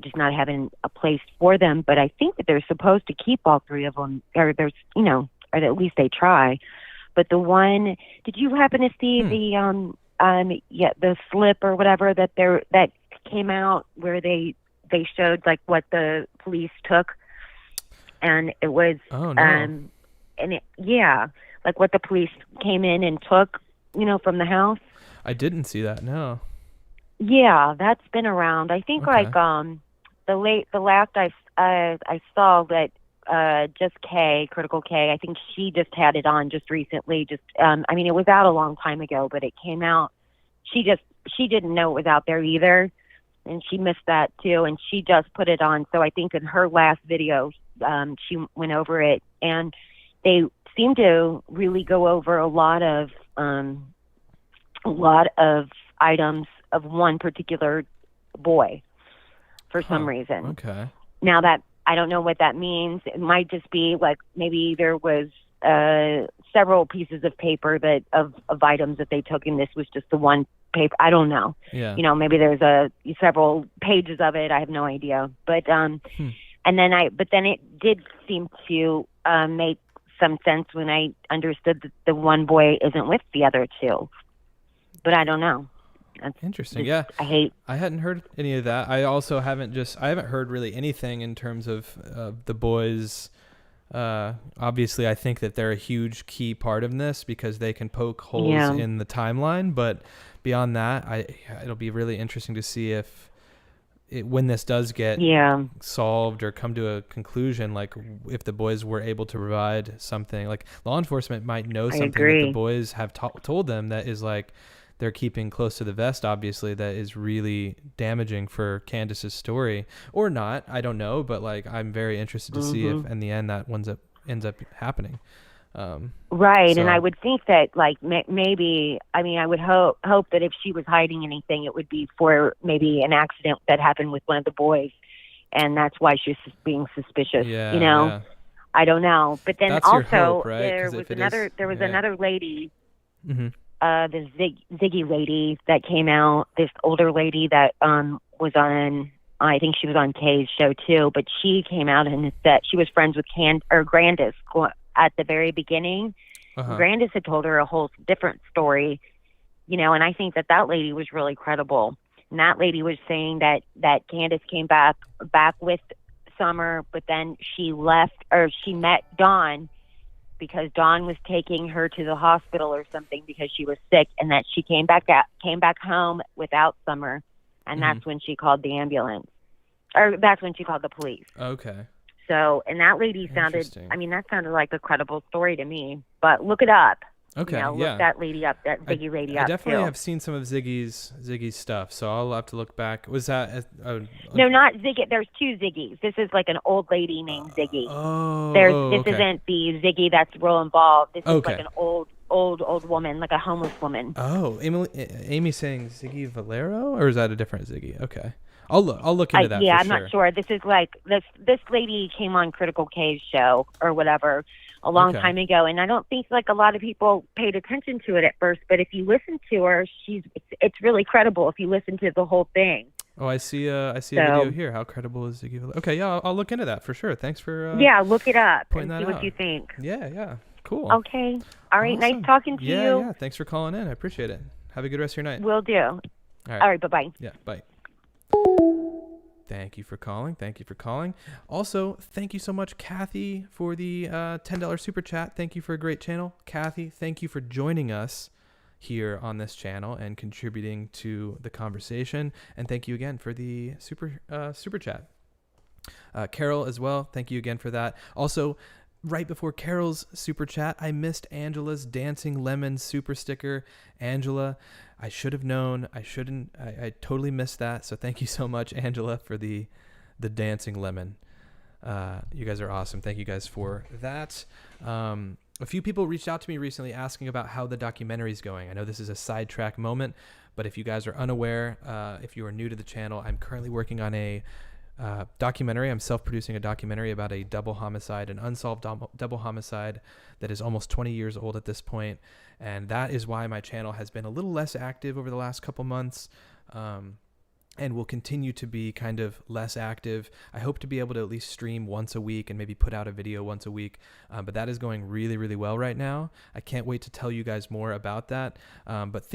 just not having a place for them. But I think that they're supposed to keep all three of them, or there's, or at least they try. But the one, did you happen to see the slip or whatever that came out where they showed like what the police took, and it was like what the police came in and took, from the house. I didn't see that. No. Yeah, that's been around. I think Okay. like the last I saw that just Critical K. I think she just had it on just recently. It was out a long time ago, but it came out. She didn't know it was out there either, and she missed that too. And she just put it on. So I think in her last video, she went over it, and they seem to really go over a lot of items of one particular boy for some reason. Okay. Now that I don't know what that means. It might just be like maybe there was several pieces of paper of items that they took, and this was just the one paper. I don't know. Yeah. Maybe there's several pages of it. I have no idea. But and then it did seem to make some sense when I understood that the one boy isn't with the other two. But I don't know. That's interesting. Yeah. I hadn't heard any of that. I also haven't heard really anything in terms of the boys. Obviously, I think that they're a huge key part of this because they can poke holes in the timeline. But beyond that, it'll be really interesting to see when this does get solved or come to a conclusion, like if the boys were able to provide something, like law enforcement might know something that the boys have told them that is like they're keeping close to the vest, obviously, that is really damaging for Candace's story, or not. I don't know, but like I'm very interested to see if in the end that ends up happening. Right, and I would think that like maybe, I would hope that if she was hiding anything, it would be for maybe an accident that happened with one of the boys, and that's why she's being suspicious. Yeah. I don't know, but then that's also your hope, right? there was another lady. Mm-hmm. The Ziggy lady that came out, this older lady that was on, I think she was on Kay's show too, but she came out and said she was friends with Grandis at the very beginning. Grandis had told her a whole different story, and I think that lady was really credible. And that lady was saying that Candace came back with Summer, but then she left, or she met Dawn, because Dawn was taking her to the hospital or something because she was sick, and that she came back home without Summer, and that's when she called the ambulance, or that's when she called the police. Okay. So, and that lady sounded, that sounded like a credible story to me, but look it up. Okay, look that lady up, that Ziggy lady up. I definitely too. have seen some of Ziggy's stuff, so I'll have to look back. Was that no, not Ziggy. There's two Ziggies. This is like an old lady named Ziggy. This isn't the Ziggy that's real involved. This is like an old woman, like a homeless woman. Oh, Amy saying Ziggy Valero, or is that a different Ziggy? Okay, I'll look into that. I'm not sure. This is like this lady came on Critical K's show or whatever a long time ago, and I don't think like a lot of people paid attention to it at first, but if you listen to her, it's really credible if you listen to the whole thing. Oh, I see a video here. How credible is Ziggy Valero? Okay, yeah, I'll look into that for sure. Thanks for look it up and see what you think. Yeah, cool. Okay, all right, awesome. Nice talking to you. Yeah, thanks for calling in. I appreciate it. Have a good rest of your night. Will do. All right, bye-bye. Yeah, bye. Thank you for calling. Also, thank you so much, Kathy, for the $10 super chat. Thank you for a great channel. Kathy, thank you for joining us here on this channel and contributing to the conversation. And thank you again for the super chat. Carol as well, thank you again for that. Also, right before Carol's super chat, I missed Angela's dancing lemon super sticker. Angela, I should have known. I totally missed that. So thank you so much, Angela, for the dancing lemon. You guys are awesome. Thank you guys for that. A few people reached out to me recently asking about how the documentary is going. I know this is a sidetrack moment, but if you guys are unaware, if you are new to the channel, I'm currently working on a documentary. I'm self-producing a documentary about a double homicide, an unsolved double homicide that is almost 20 years old at this point. And that is why my channel has been a little less active over the last couple months. And will continue to be kind of less active. I hope to be able to at least stream once a week and maybe put out a video once a week. But that is going really, really well right now. I can't wait to tell you guys more about that. But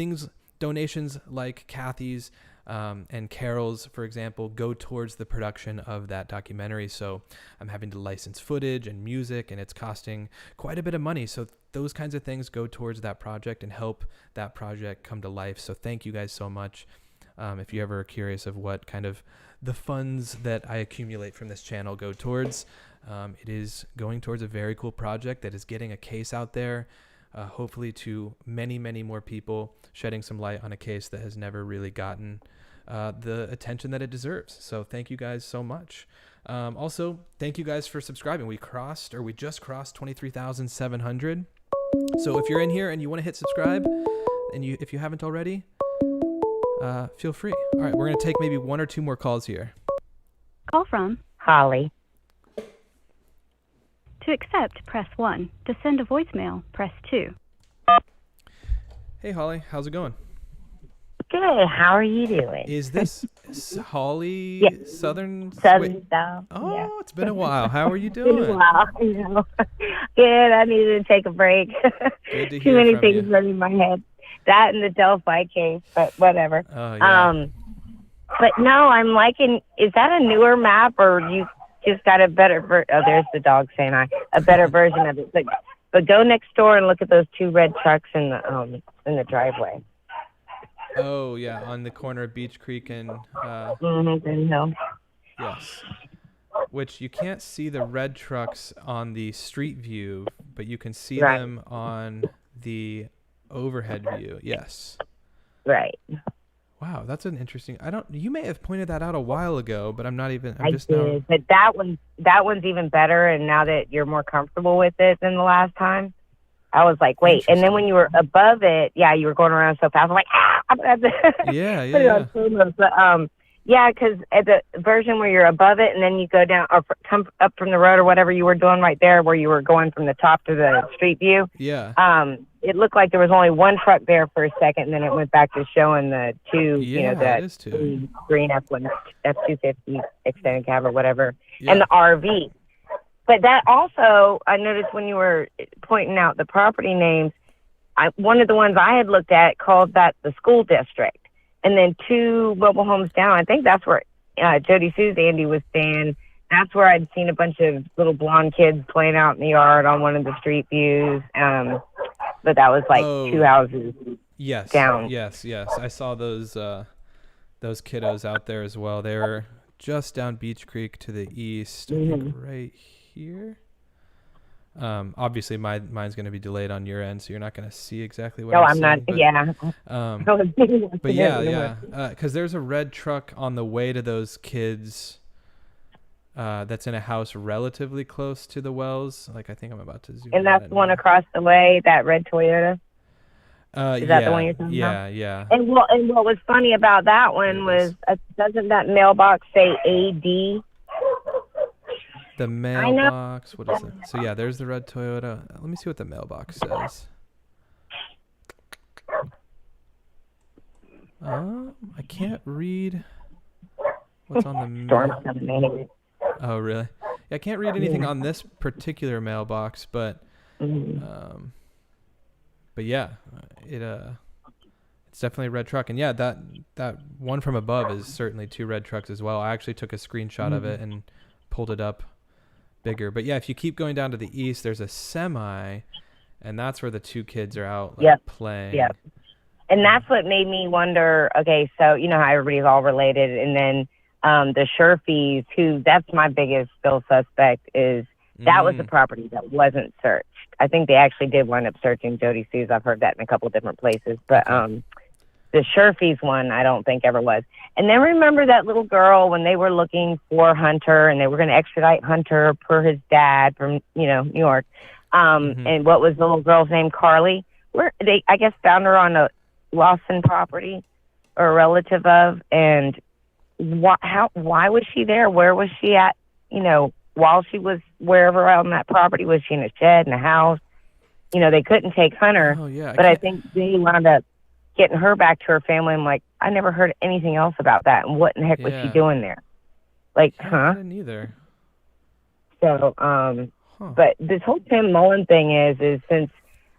donations like Kathy's and Carol's, for example, go towards the production of that documentary. So I'm having to license footage and music, and it's costing quite a bit of money. So those kinds of things go towards that project and help that project come to life. So thank you guys so much. If you ever are curious of what kind of the funds that I accumulate from this channel go towards, it is going towards a very cool project that is getting a case out there, hopefully to many, many more people, shedding some light on a case that has never really gotten the attention that it deserves. So thank you guys so much. Also, thank you guys for subscribing. We just crossed 23,700. So if you're in here and you want to hit subscribe, and if you haven't already, feel free. All right, we're going to take maybe one or two more calls here. Call from Holly. To accept, press 1. To send a voicemail, press 2. Hey, Holly. How's it going? Good. How are you doing? Is this Holly Southern South? Oh, yeah. It's been a while. How are you It's been a doing? while. Good. I needed to take a break. Good to hear Too many from things you. running in my head. That and the Delphi case, but whatever. Oh, yeah. But no, I'm liking. Is that a newer map, or you just got a better? Oh, there's the dog saying a better version of it. But go next door and look at those two red trucks in the driveway. Oh, yeah, on the corner of Beach Creek and Green Hill. yes. Which you can't see the red trucks on the street view, but you can see Right. them on the overhead view. Yes. Right. Wow, that's an interesting. You may have pointed that out a while ago, but I'm I just did, now. but that one's even better. And now that you're more comfortable with it than the last time, I was like, wait. And then when you were above it, yeah, you were going around so fast. I'm like, I'm gonna have to Yeah, put it on slow-mo. But yeah, because at the version where you're above it and then you go down or come up from the road or whatever you were doing right there, where you were going from the top to the street view. Yeah. It looked like there was only one truck there for a second, and then it went back to showing the two, Yeah, that it is two. green F250 extended cab or whatever, Yeah. and the RV. But that also, I noticed when you were pointing out the property names, one of the ones I had looked at called that the school district. And then two mobile homes down, I think that's where Jody Sue's Andy was staying. That's where I'd seen a bunch of little blonde kids playing out in the yard on one of the street views. But that was like two houses down. Yes. I saw those kiddos out there as well. They were just down Beach Creek to the east, I think right here. Obviously mine's going to be delayed on your end, so you're not going to see exactly what I'm not. but, Yeah. But yeah. Because there's a red truck on the way to those kids. That's in a house relatively close to the wells. Like, I think I'm about to zoom in. And that's the one across the way, that red Toyota. Is that the one you're talking about? Yeah. And what was funny about that one was, doesn't that mailbox say AD? The mailbox. What is it? So yeah, there's the red Toyota. Let me see what the mailbox says. I can't read what's on the mailbox. Oh, really? Yeah, I can't read anything on this particular mailbox, but yeah, it's definitely a red truck. And yeah, that one from above is certainly two red trucks as well. I actually took a screenshot of it and pulled it up bigger. But yeah, if you keep going down to the east, there's a semi, and that's where the two kids are out playing. Yep. And that's what made me wonder, okay, so you know how everybody's all related, and then the Sherfies, that's my biggest still suspect, is That was the property that wasn't searched. I think they actually did wind up searching Jody Sue's. I've heard that in a couple of different places. But the Sherfies one, I don't think ever was. And then remember that little girl when they were looking for Hunter and they were going to extradite Hunter per his dad from, New York. And what was the little girl's name? Carly. Where they, I guess, found her on a Lawson property or a relative of. And why was she there? Where was she at? While she was wherever on that property, was she in a shed, in a house? They couldn't take Hunter. Oh, yeah. But I think they wound up getting her back to her family. I'm like, I never heard anything else about that. And what in the heck was she doing there? Like, I didn't either. So, but this whole Tim Mullen thing is since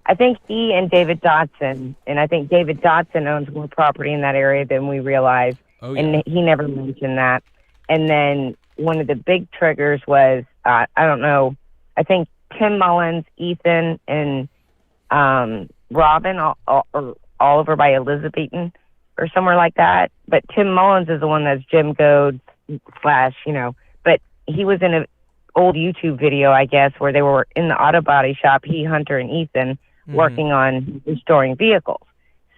I think he and David Dotson, and I think David Dotson owns more property in that area than we realize. Oh, yeah. And he never mentioned that. And then one of the big triggers was, I don't know, I think Tim Mullins, Ethan, and Robin, all over by Elizabethton or somewhere like that. But Tim Mullins is the one that's Jim Goad / but he was in an old YouTube video, I guess, where they were in the auto body shop, Hunter, and Ethan, working on restoring vehicles.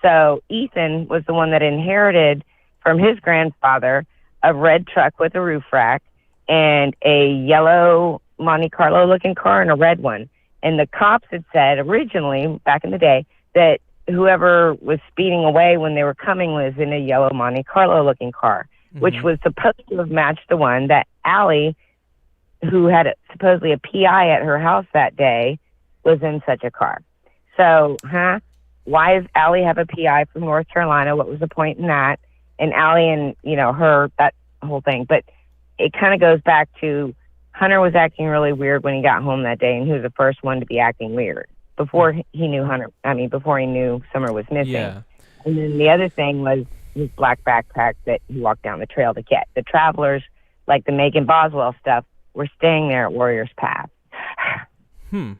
So Ethan was the one that inherited from his grandfather a red truck with a roof rack and a yellow Monte Carlo looking car and a red one. And the cops had said originally, back in the day, that whoever was speeding away when they were coming was in a yellow Monte Carlo looking car, which was supposed to have matched the one that Allie, who had supposedly a PI at her house that day, was in such a car. So, why does Allie have a PI from North Carolina? What was the point in that? And Allie and, her, that whole thing. But it kind of goes back to Hunter was acting really weird when he got home that day, and he was the first one to be acting weird before he knew before he knew Summer was missing. Yeah. And then the other thing was his black backpack that he walked down the trail to get. The travelers, like the Megan Boswell stuff, were staying there at Warriors Path. Yeah.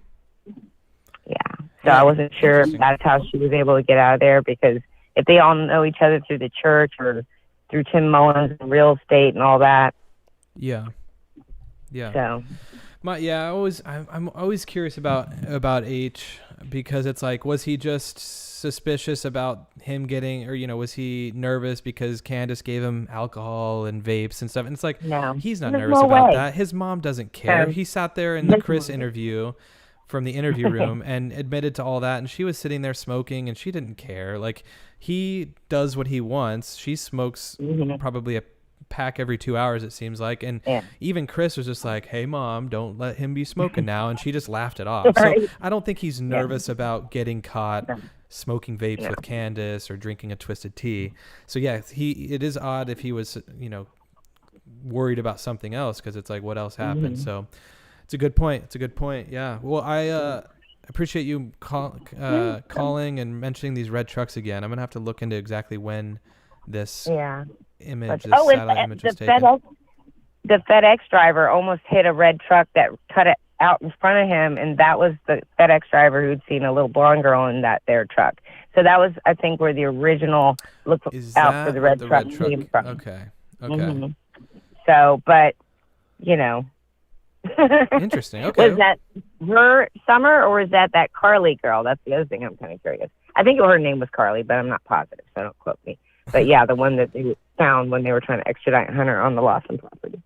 So I wasn't sure if that's how she was able to get out of there, because if they all know each other through the church or through Tim Mullins and real estate and all that. Yeah. Yeah. So. I'm always curious about H, because it's like, was he just suspicious about him getting, or was he nervous because Candace gave him alcohol and vapes and stuff? And it's like, no, he's not nervous about that. His mom doesn't care. He sat there in the Chris interview from the interview room and admitted to all that, and she was sitting there smoking and she didn't care. Like, he does what he wants. She smokes probably a pack every 2 hours, it seems like, and even Chris was just like, hey mom, don't let him be smoking now, and she just laughed it off. So I don't think he's nervous about getting caught smoking vapes with Candace or drinking a twisted tea. So it is odd if he was worried about something else, because it's like, what else happened? So it's a good point. Yeah, well, I appreciate you calling and mentioning these red trucks again. I'm gonna have to look into exactly when this image, this satellite image was taken. The FedEx driver almost hit a red truck that cut it out in front of him, and that was the FedEx driver who'd seen a little blonde girl in their truck. So that was, I think, where the original look out for the red truck came from. Okay. So, but interesting. Okay. Was that her, Summer, or was that Carly girl? That's the other thing I'm kind of curious. I think her name was Carly, but I'm not positive, so don't quote me. But yeah, the one that they found when they were trying to extradite Hunter on the Lawson property.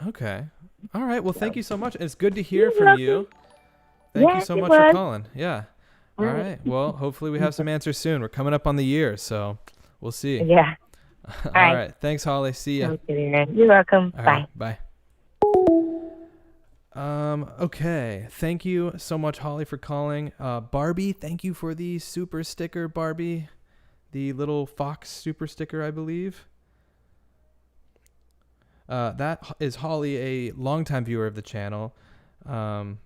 Okay. All right. Well, thank you so much. It's good to hear from you. Thank you so much for calling. Yeah. All right. Well, hopefully we have some answers soon. We're coming up on the year, so we'll see. Yeah. All right. Thanks, Holly. See ya. You're welcome. All Bye. Right, bye. Okay. Thank you so much, Holly, for calling. Barbie, thank you for the super sticker, Barbie. The little fox super sticker, I believe. That is Holly, a longtime viewer of the channel. Thank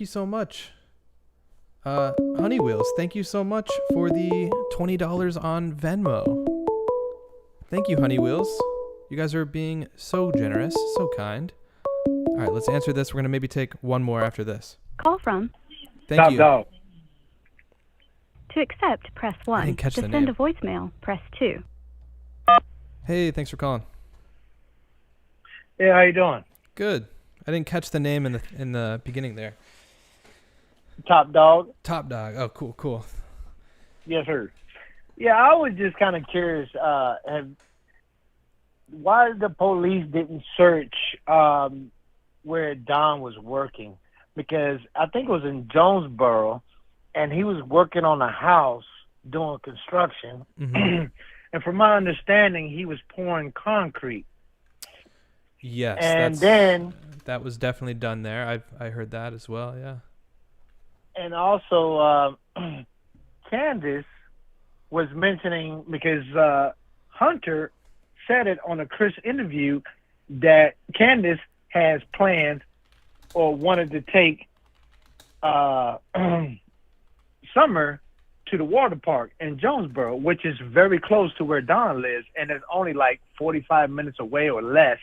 you so much. Honey Wheels, thank you so much for the $20 on Venmo. Thank you, Honey Wheels. You guys are being so generous, so kind. All right, let's answer this. We're going to maybe take one more after this. Call from. Thank you. Go. To accept, press 1. I didn't catch to the send name. a voicemail, press 2. Hey, thanks for calling. Hey, how you doing? Good. I didn't catch the name in the beginning there. Top Dog. Top Dog. Oh, cool. Yes, sir. Yeah, I was just kind of curious. Why the police didn't search where Don was working? Because I think it was in Jonesboro, and he was working on a house doing construction. Mm-hmm. And from my understanding, he was pouring concrete. Yes, and then that was definitely done there. I heard that as well. Yeah. And also, Candace was mentioning, because Hunter said it on a Chris interview, that Candace has plans or wanted to take Summer to the water park in Jonesboro, which is very close to where Don lives, and it's only like 45 minutes away or less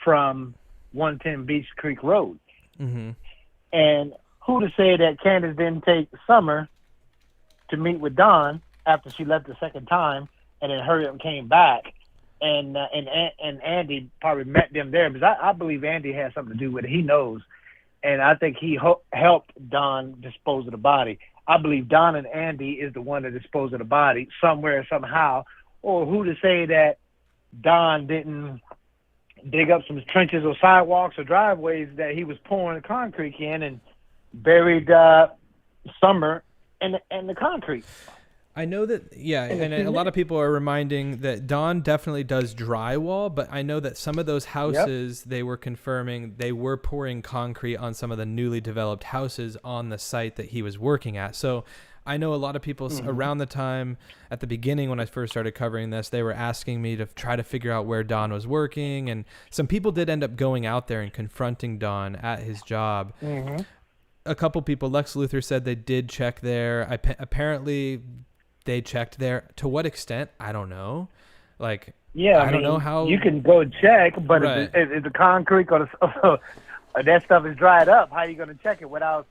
from 110 Beach Creek Road. Mm-hmm. And who to say that Candace didn't take Summer to meet with Don after she left the second time, and then hurried up and came back, and Andy probably met them there, because I believe Andy has something to do with it. He knows, and I think he helped Don dispose of the body. I believe Don and Andy is the one that disposed of the body somewhere, somehow. Or who to say that Don didn't dig up some trenches or sidewalks or driveways that he was pouring concrete in and buried Summer in the concrete. I know that, yeah, and a lot of people are reminding that Don definitely does drywall, but I know that some of those houses, they were confirming they were pouring concrete on some of the newly developed houses on the site that he was working at. So I know a lot of people around the time at the beginning when I first started covering this, they were asking me to try to figure out where Don was working, and some people did end up going out there and confronting Don at his job. Mm-hmm. A couple people, Lex Luthor said they did check there. Apparently they checked there. To what extent? I don't know. Like, yeah, I don't know how you can go check, but right. if the concrete or that stuff is dried up, how are you going to check it without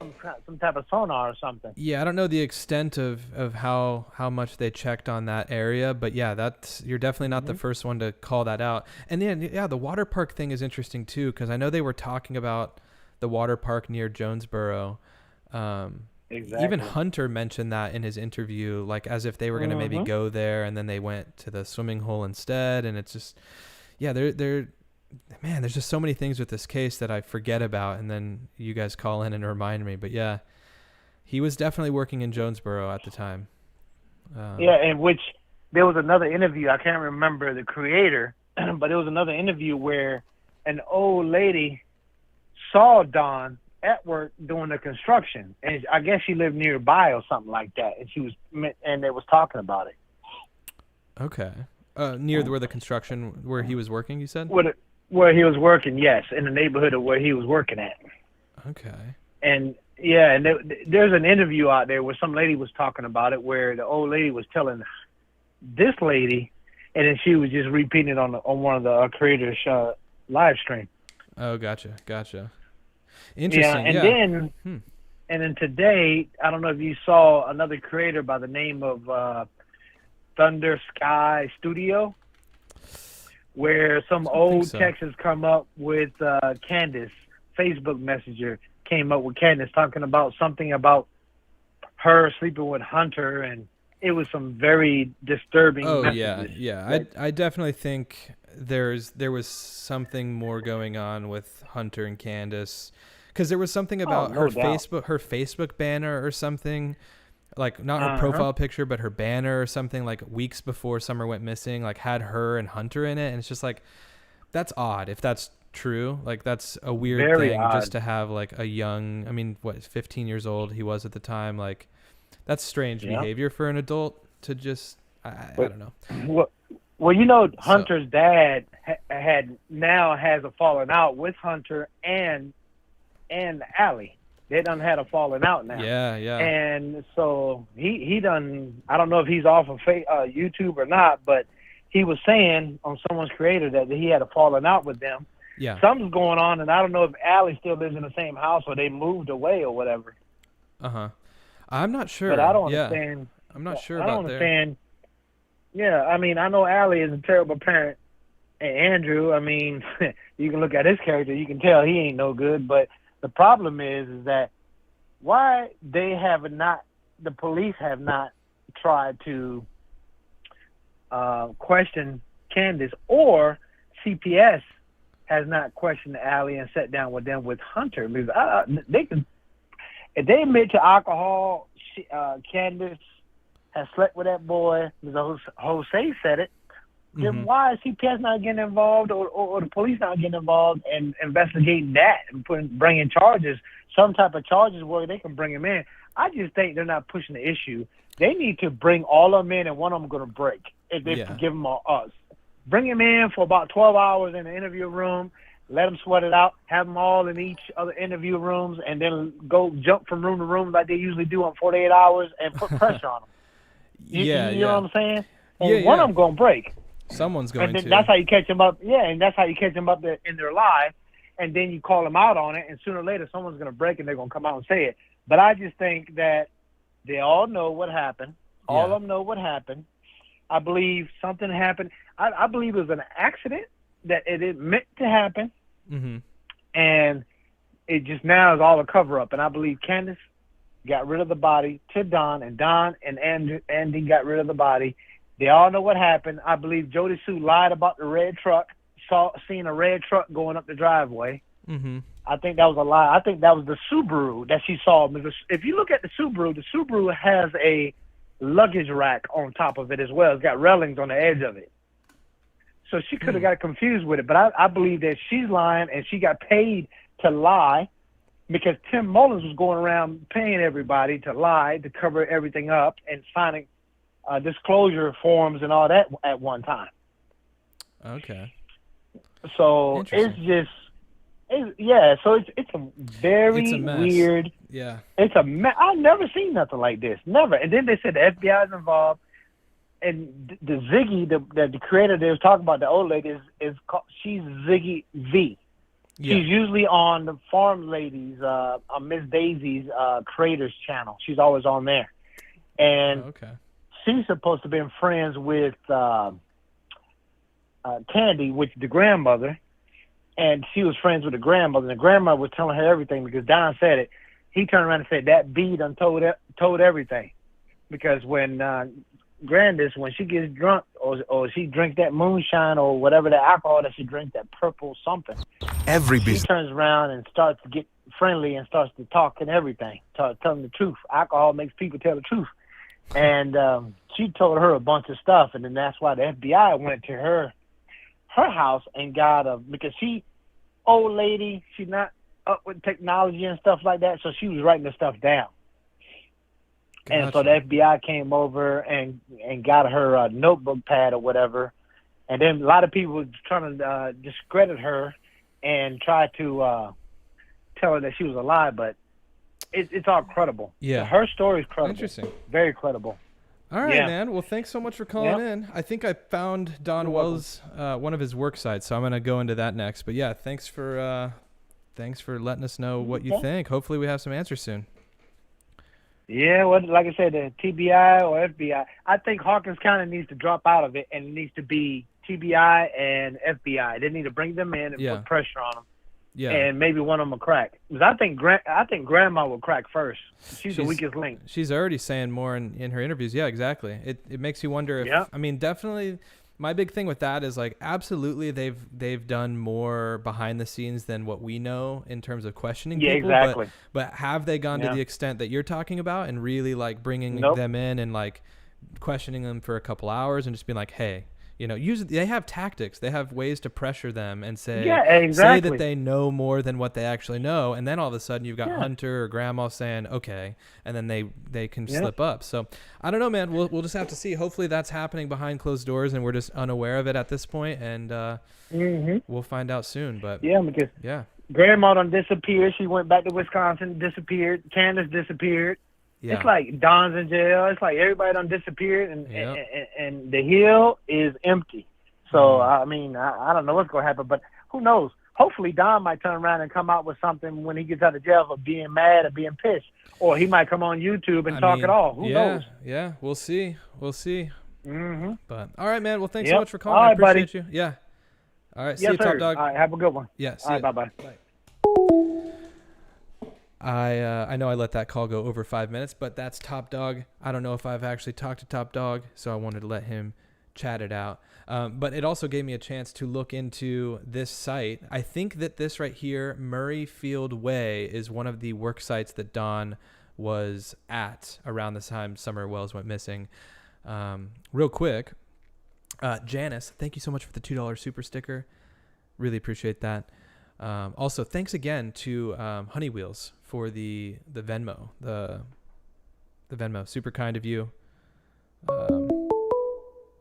some type of sonar or something? Yeah, I don't know the extent of how much they checked on that area, but yeah, you're definitely not the first one to call that out. And then, yeah, the water park thing is interesting too, because I know they were talking about the water park near Jonesboro. Exactly. Even Hunter mentioned that in his interview, like as if they were going to maybe go there, and then they went to the swimming hole instead. And it's just, yeah, man, there's just so many things with this case that I forget about, and then you guys call in and remind me. But yeah, he was definitely working in Jonesboro at the time. Yeah, in which there was another interview. I can't remember the creator, but it was another interview where an old lady saw Don at work doing the construction, and I guess she lived nearby or something like that, and they was talking about it. Okay, near where the construction where he was working, you said? Where he was working, yes, in the neighborhood of where he was working at. Okay. And yeah, and there's an interview out there where some lady was talking about it, where the old lady was telling this lady, and then she was just repeating it on one of the creators' live stream. Oh, gotcha. Interesting. Yeah, and then today, I don't know if you saw another creator by the name of Thunder Sky Studio, where some old Texans come up with Candace, Facebook Messenger came up with Candace talking about something about her sleeping with Hunter, and it was some very disturbing messages. Yeah. I definitely think there was something more going on with Hunter and Candace, because there was something about her Facebook banner or something, like not her profile picture, but her banner or something, like weeks before Summer went missing, like had her and Hunter in it, and it's just like, that's odd if that's true. Like, that's a weird thing just to have like a young, 15 years old he was at the time, like that's strange behavior for an adult to just I don't know. Well, Hunter's dad has a falling out with Hunter and Allie. They done had a falling out now. Yeah. And so he done, I don't know if he's off of YouTube or not, but he was saying on someone's creator that he had a falling out with them. Yeah. Something's going on, and I don't know if Allie still lives in the same house or they moved away or whatever. I'm not sure. But I don't understand. I'm not sure I about don't understand. Yeah, I know Allie is a terrible parent, Andrew, I mean, you can look at his character, you can tell he ain't no good. But the problem is that why the police have not tried to question Candace, or CPS has not questioned Allie and sat down with them with Hunter. Because they can, if they admit to alcohol, Candace has slept with that boy, because Jose said it, then why is CPS not getting involved, or the police not getting involved and investigating that and bringing charges, some type of charges where they can bring him in? I just think they're not pushing the issue. They need to bring all of them in, and one of them going to break if they give them us. Bring him in for about 12 hours in the interview room, let them sweat it out, have them all in each other interview rooms, and then go jump from room to room like they usually do on 48 hours and put pressure on them. You know what I'm saying? And one of them going to break. Someone's going to. That's how you catch them up. Yeah, and that's how you catch them up in their lie, and then you call them out on it, and sooner or later someone's going to break and they're going to come out and say it. But I just think that they all know what happened. All of them know what happened. I believe something happened. I believe it was an accident, that it meant to happen, and it just now is all a cover-up. And I believe Candace got rid of the body to Don, and Don and Andy got rid of the body. They all know what happened. I believe Jody Sue lied about the red truck, seeing a red truck going up the driveway. I think that was a lie. I think that was the Subaru that she saw. If you look at the Subaru has a luggage rack on top of it as well. It's got railings on the edge of it. So she could have got confused with it. But I believe that she's lying, and she got paid to lie, because Tim Mullins was going around paying everybody to lie, to cover everything up, and signing disclosure forms and all that at one time. Okay. So it's just, so it's a very weird. Yeah. It's a mess. I've never seen nothing like this. Never. And then they said the FBI is involved. And the Ziggy, the creator they was talking about, the old lady, is called, she's Ziggy V. Yeah. She's usually on the Farm Ladies, on Miss Daisy's creators channel. She's always on there. And she's supposed to have been friends with Candy, which the grandmother. And she was friends with the grandmother. And the grandmother was telling her everything, because Don said it. He turned around and said that bee done told everything. Because when Grandis, when she gets drunk, or she drinks that moonshine or whatever the alcohol that she drinks, that purple something, she turns around and starts to get friendly and starts to talk and everything, telling the truth. Alcohol makes people tell the truth. And she told her a bunch of stuff, and then that's why the FBI went to her house and got because she, old lady, she's not up with technology and stuff like that, so she was writing the stuff down. Gotcha. And so the FBI came over and got her notebook pad or whatever, and then a lot of people were trying to discredit her and try to tell her that she was a lie, but it's all credible. Yeah, her story is credible. Interesting, very credible. All right, man. Well, thanks so much for calling in. I think I found Don Wells, one of his work sites, so I'm gonna go into that next. But yeah, thanks for letting us know what you think. Hopefully, we have some answers soon. Yeah, well, like I said, the TBI or FBI. I think Hawkins County needs to drop out of it, and it needs to be TBI and FBI. They need to bring them in and put pressure on them. Yeah, and maybe one of them will crack. Because I think Grandma will crack first. She's the weakest link. She's already saying more in her interviews. Yeah, exactly. It makes you wonder if I mean, definitely. My big thing with that is, like, absolutely they've done more behind the scenes than what we know in terms of questioning people. Yeah, exactly. But have they gone to the extent that you're talking about and really, like, bringing them in and, like, questioning them for a couple hours and just being like, hey, you know, they have tactics. They have ways to pressure them and say that they know more than what they actually know. And then all of a sudden you've got Hunter or Grandma saying, okay, and then they can slip up. So I don't know, man. We'll just have to see. Hopefully that's happening behind closed doors and we're just unaware of it at this point, and we'll find out soon. But because Grandma done disappeared. She went back to Wisconsin, disappeared. Candace disappeared. Yeah. It's like Don's in jail. It's like everybody done disappeared, and the hill is empty. So, I mean, I don't know what's going to happen, but who knows? Hopefully Don might turn around and come out with something when he gets out of jail for being mad or being pissed. Or he might come on YouTube and talk it all. Who knows? Yeah, we'll see. Mm-hmm. But, all right, man. Well, thanks so much for calling. I appreciate you. Yeah. All right. See Yes, you, sir. Top Dog. All right. Have a good one. Yeah. See All right. ya. Bye-bye. Bye. I know I let that call go over 5 minutes, but that's Top Dog. I don't know if I've actually talked to Top Dog, so I wanted to let him chat it out. But it also gave me a chance to look into this site. I think that this right here, Murrayfield Way, is one of the work sites that Don was at around the time Summer Wells went missing. Real quick, Janice, thank you so much for the $2 super sticker. Really appreciate that. Also, thanks again to Honey Wheels for the Venmo. The Venmo, super kind of you.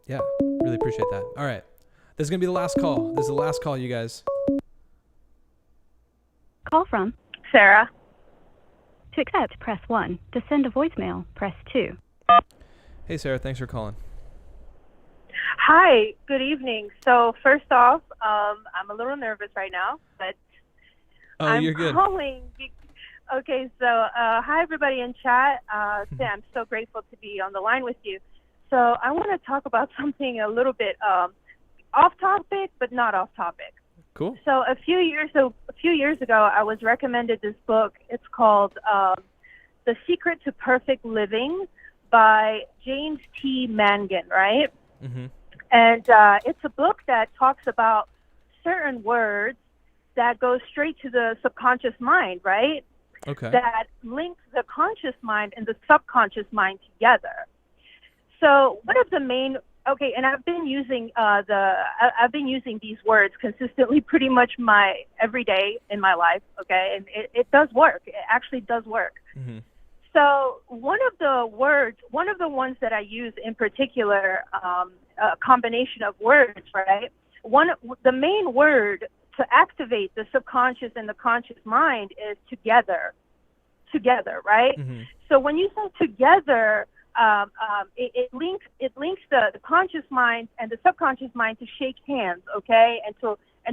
Yeah, really appreciate that. All right, this is gonna be the last call. This is the last call, you guys. Call from Sarah. To accept, press 1. To send a voicemail, press 2. Hey, Sarah, thanks for calling. Hi, good evening. So first off, I'm a little nervous right now, but I'm you're good. calling. Okay, so hi everybody in chat. Sam, I'm so grateful to be on the line with you. So I want to talk about something a little bit off topic, but not off topic. Cool. So a few years ago, I was recommended this book. It's called The Secret to Perfect Living by James T. Mangan, right? Mm-hmm. And it's a book that talks about certain words that go straight to the subconscious mind, right? Okay. That links the conscious mind and the subconscious mind together. So one of the main, and I've been using I've been using these words consistently pretty much my every day in my life, okay? And it does work. It actually does work. Mm-hmm. So one of the ones that I use in particular, a combination of words, right? The main word to activate the subconscious and the conscious mind is together, right? Mm-hmm. So when you say together, it links the conscious mind and the subconscious mind to shake hands, okay, and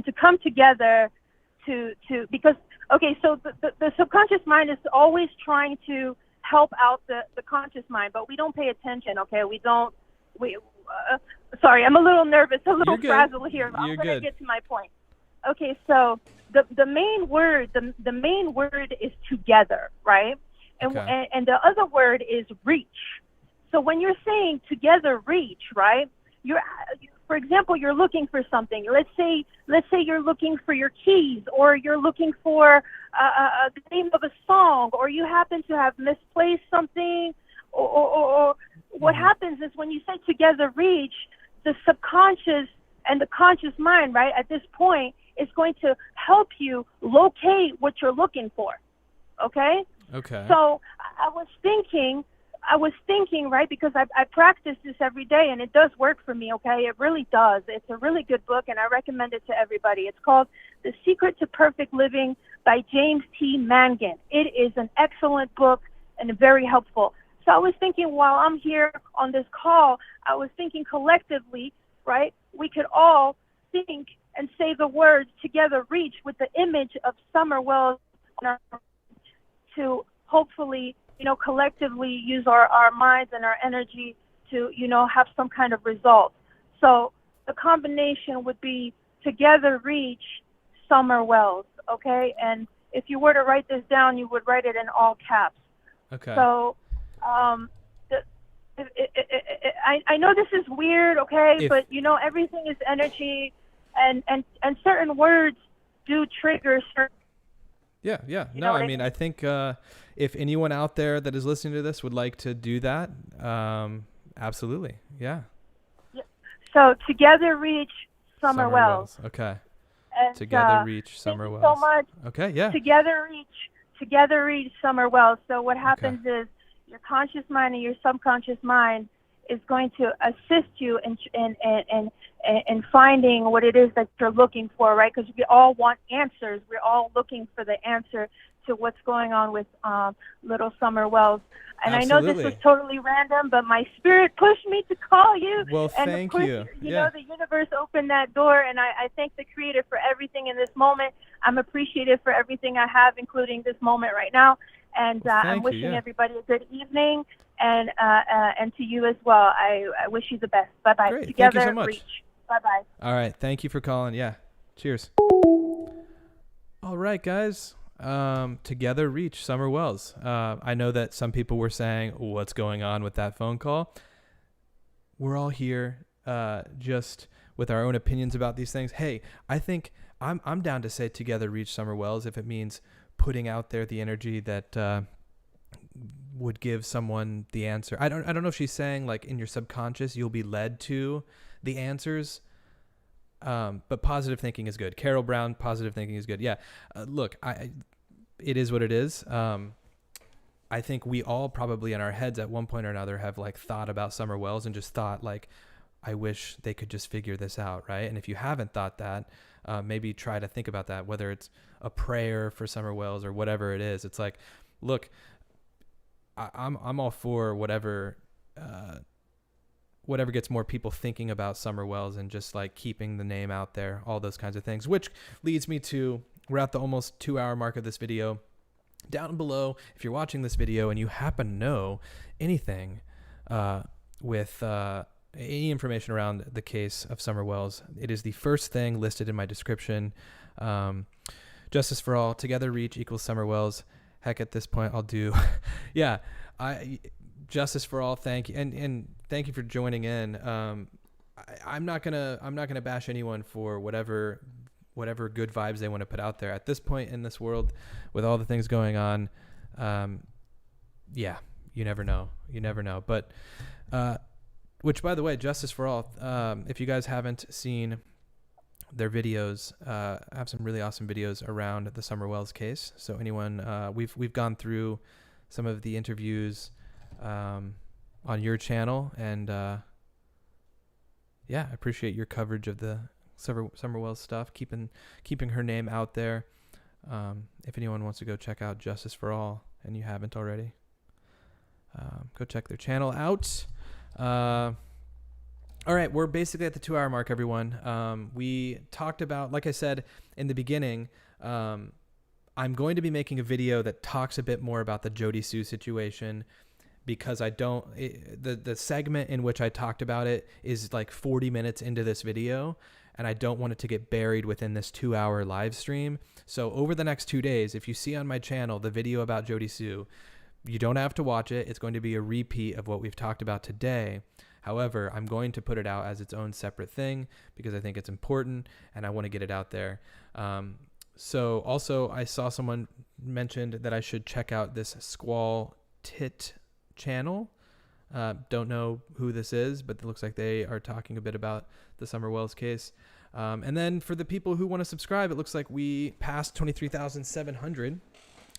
to come together because so the subconscious mind is always trying to help out the conscious mind, but we don't pay attention, okay? Sorry, I'm a little nervous, a little frazzled here. I'm going to get to my point. Okay, so the main word is together, right? And the other word is reach. So when you're saying together reach, right? For example, you're looking for something. Let's say you're looking for your keys, or you're looking for the name of a song, or you happen to have misplaced something, or what happens is when you say together reach, the subconscious and the conscious mind, right, at this point is going to help you locate what you're looking for. Okay? Okay. So I was thinking, right, because I practice this every day, and it does work for me, okay? It really does. It's a really good book, and I recommend it to everybody. It's called The Secret to Perfect Living by James T. Mangan. It is an excellent book and very helpful. So I was thinking while I'm here on this call, I was thinking collectively, right, we could all think and say the words together reach with the image of Summer Wells to hopefully, collectively use our minds and our energy to, have some kind of result. So the combination would be together reach Summer Wells, okay? And if you were to write this down, you would write it in all caps. Okay. So I know this is weird, okay? But, everything is energy, and certain words do trigger certain... Yeah. No, I mean, I think if anyone out there that is listening to this would like to do that, absolutely. Yeah. So together reach Summer Wells. Okay. And, together reach Summer Wells. Thank you so much. Okay, yeah. Together reach Summer Wells. So what happens is your conscious mind and your subconscious mind is going to assist you in finding what it is that you're looking for, right? Because we all want answers. We're all looking for the answer to what's going on with little Summer Wells. And Absolutely. I know this was totally random, but my spirit pushed me to call you. Well, and thank of course, you. You know, the universe opened that door, and I thank the Creator for everything in this moment. I'm appreciative for everything I have, including this moment right now. And I'm wishing everybody a good evening, and to you as well. I wish you the best. Bye-bye. Great. Together, Thank you so much. reach. Bye-bye. All right. Thank you for calling. Yeah. Cheers. All right, guys. Together reach Summer Wells. I know that some people were saying, what's going on with that phone call? We're all here just with our own opinions about these things. Hey, I think I'm down to say together reach Summer Wells if it means putting out there the energy that would give someone the answer. I don't know if she's saying like in your subconscious you'll be led to the answers. But positive thinking is good. Carol Brown, positive thinking is good. Yeah. Look, it is what it is. I think we all probably in our heads at one point or another have like thought about Summer Wells and just thought like, I wish they could just figure this out. Right. And if you haven't thought that, maybe try to think about that, whether it's a prayer for Summer Wells or whatever it is. It's like, look, I'm all for whatever gets more people thinking about Summer Wells and just like keeping the name out there, all those kinds of things, which leads me to, we're at the almost 2-hour mark of this video. Down below, if you're watching this video and you happen to know anything with any information around the case of Summer Wells, it is the first thing listed in my description. Justice for all, together reach equals Summer Wells. Heck, at this point I'll do yeah, Justice for all, thank you, and thank you for joining in. I'm not gonna bash anyone for whatever good vibes they want to put out there at this point in this world with all the things going on. Yeah, you never know. But which, by the way, Justice for all, if you guys haven't seen their videos, have some really awesome videos around the Summer Wells case. So anyone, we've gone through some of the interviews on your channel, and yeah, I appreciate your coverage of the Summer Wells stuff, keeping her name out there. If anyone wants to go check out Justice for All and you haven't already, go check their channel out. All right, we're basically at the 2-hour mark, everyone. We talked about, like I said in the beginning, I'm going to be making a video that talks a bit more about the Jody Sue situation, because the segment in which I talked about it is like 40 minutes into this video, and I don't want it to get buried within this 2-hour live stream. So over the next 2 days, if you see on my channel the video about Jody Sue, you don't have to watch it. It's going to be a repeat of what we've talked about today. However, I'm going to put it out as its own separate thing because I think it's important and I want to get it out there. So also, I saw someone mentioned that I should check out this Squall Tit channel. Don't know who this is, but it looks like they are talking a bit about the Summer Wells case. And then for the people who want to subscribe, it looks like we passed 23,700.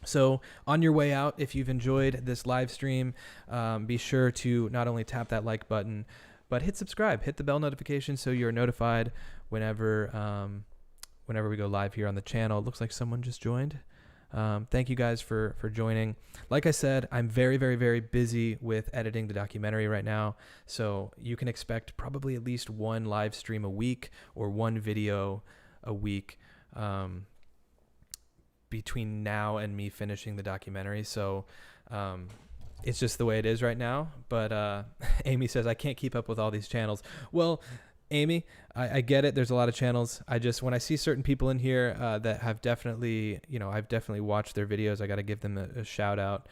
So on your way out, if you've enjoyed this live stream, be sure to not only tap that like button, but hit subscribe, hit the bell notification so you're notified whenever we go live here on the channel. It looks like someone just joined. Thank you guys for joining. Like I said, I'm very, very, very busy with editing the documentary right now. So you can expect probably at least one live stream a week or one video a week between now and me finishing the documentary. So it's just the way it is right now. But Amy says, I can't keep up with all these channels. Well, Amy, I get it. There's a lot of channels. When I see certain people in here that have definitely, I've definitely watched their videos, I got to give them a shout out.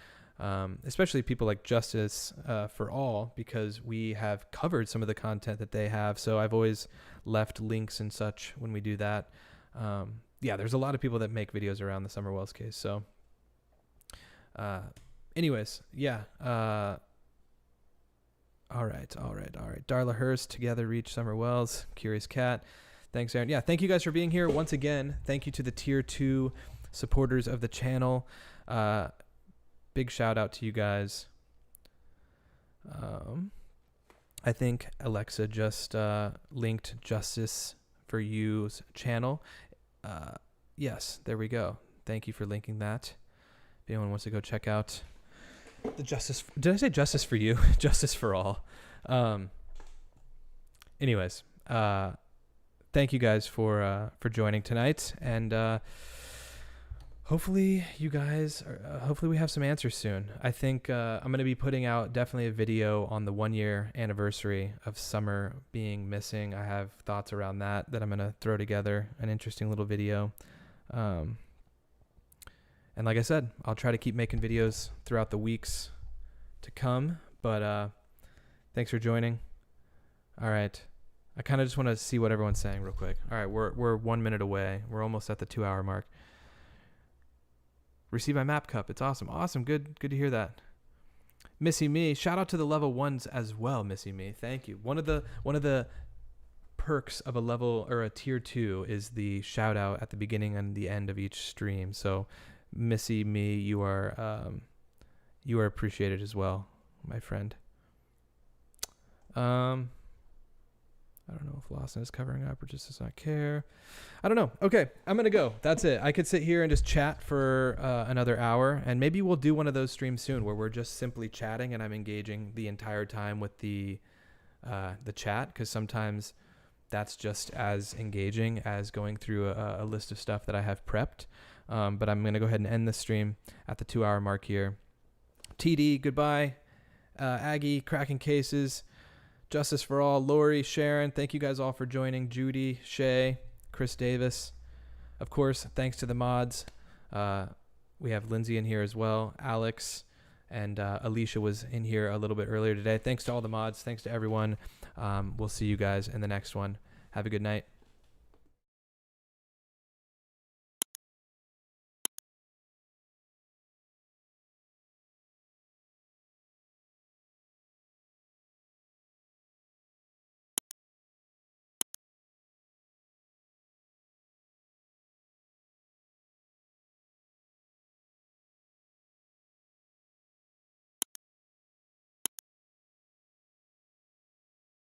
Especially people like Justice for All, because we have covered some of the content that they have. So I've always left links and such when we do that. Yeah, there's a lot of people that make videos around the Summer Wells case. So anyways, yeah. All right. Darla Hurst, together reach Summer Wells. Curious Cat. Thanks, Aaron. Yeah, thank you guys for being here. Once again, thank you to the Tier 2 supporters of the channel. Big shout out to you guys. I think Alexa just linked Justice for You's channel. Yes, there we go. Thank you for linking that. If anyone wants to go check out the Justice, did I say Justice for You? Justice for All. Anyways, thank you guys for joining tonight, and hopefully you guys, hopefully we have some answers soon. I think I'm going to be putting out definitely a video on the 1 year anniversary of Summer being missing. I have thoughts around that I'm going to throw together, an interesting little video. And like I said, I'll try to keep making videos throughout the weeks to come, but thanks for joining. All right. I kind of just want to see what everyone's saying real quick. All right, we're 1 minute away. We're almost at the 2 hour mark. Receive my map cup. It's awesome. Awesome. Good to hear that. Missy Me. Shout out to the level 1s as well, Missy Me. Thank you. One of the perks of a level or a tier 2 is the shout out at the beginning and the end of each stream. So Missy Me, you are appreciated as well, my friend. I don't know if Lawson is covering up or just does not care. I don't know. Okay, I'm going to go. That's it. I could sit here and just chat for another hour, and maybe we'll do one of those streams soon where we're just simply chatting and I'm engaging the entire time with the chat, because sometimes that's just as engaging as going through a list of stuff that I have prepped. But I'm going to go ahead and end the stream at the 2 hour mark here. TD, goodbye. Aggie, cracking cases. Justice for All, Lori, Sharon, thank you guys all for joining. Judy, Shay, Chris Davis. Of course, thanks to the mods. We have Lindsay in here as well. Alex and Alicia was in here a little bit earlier today. Thanks to all the mods. Thanks to everyone. We'll see you guys in the next one. Have a good night.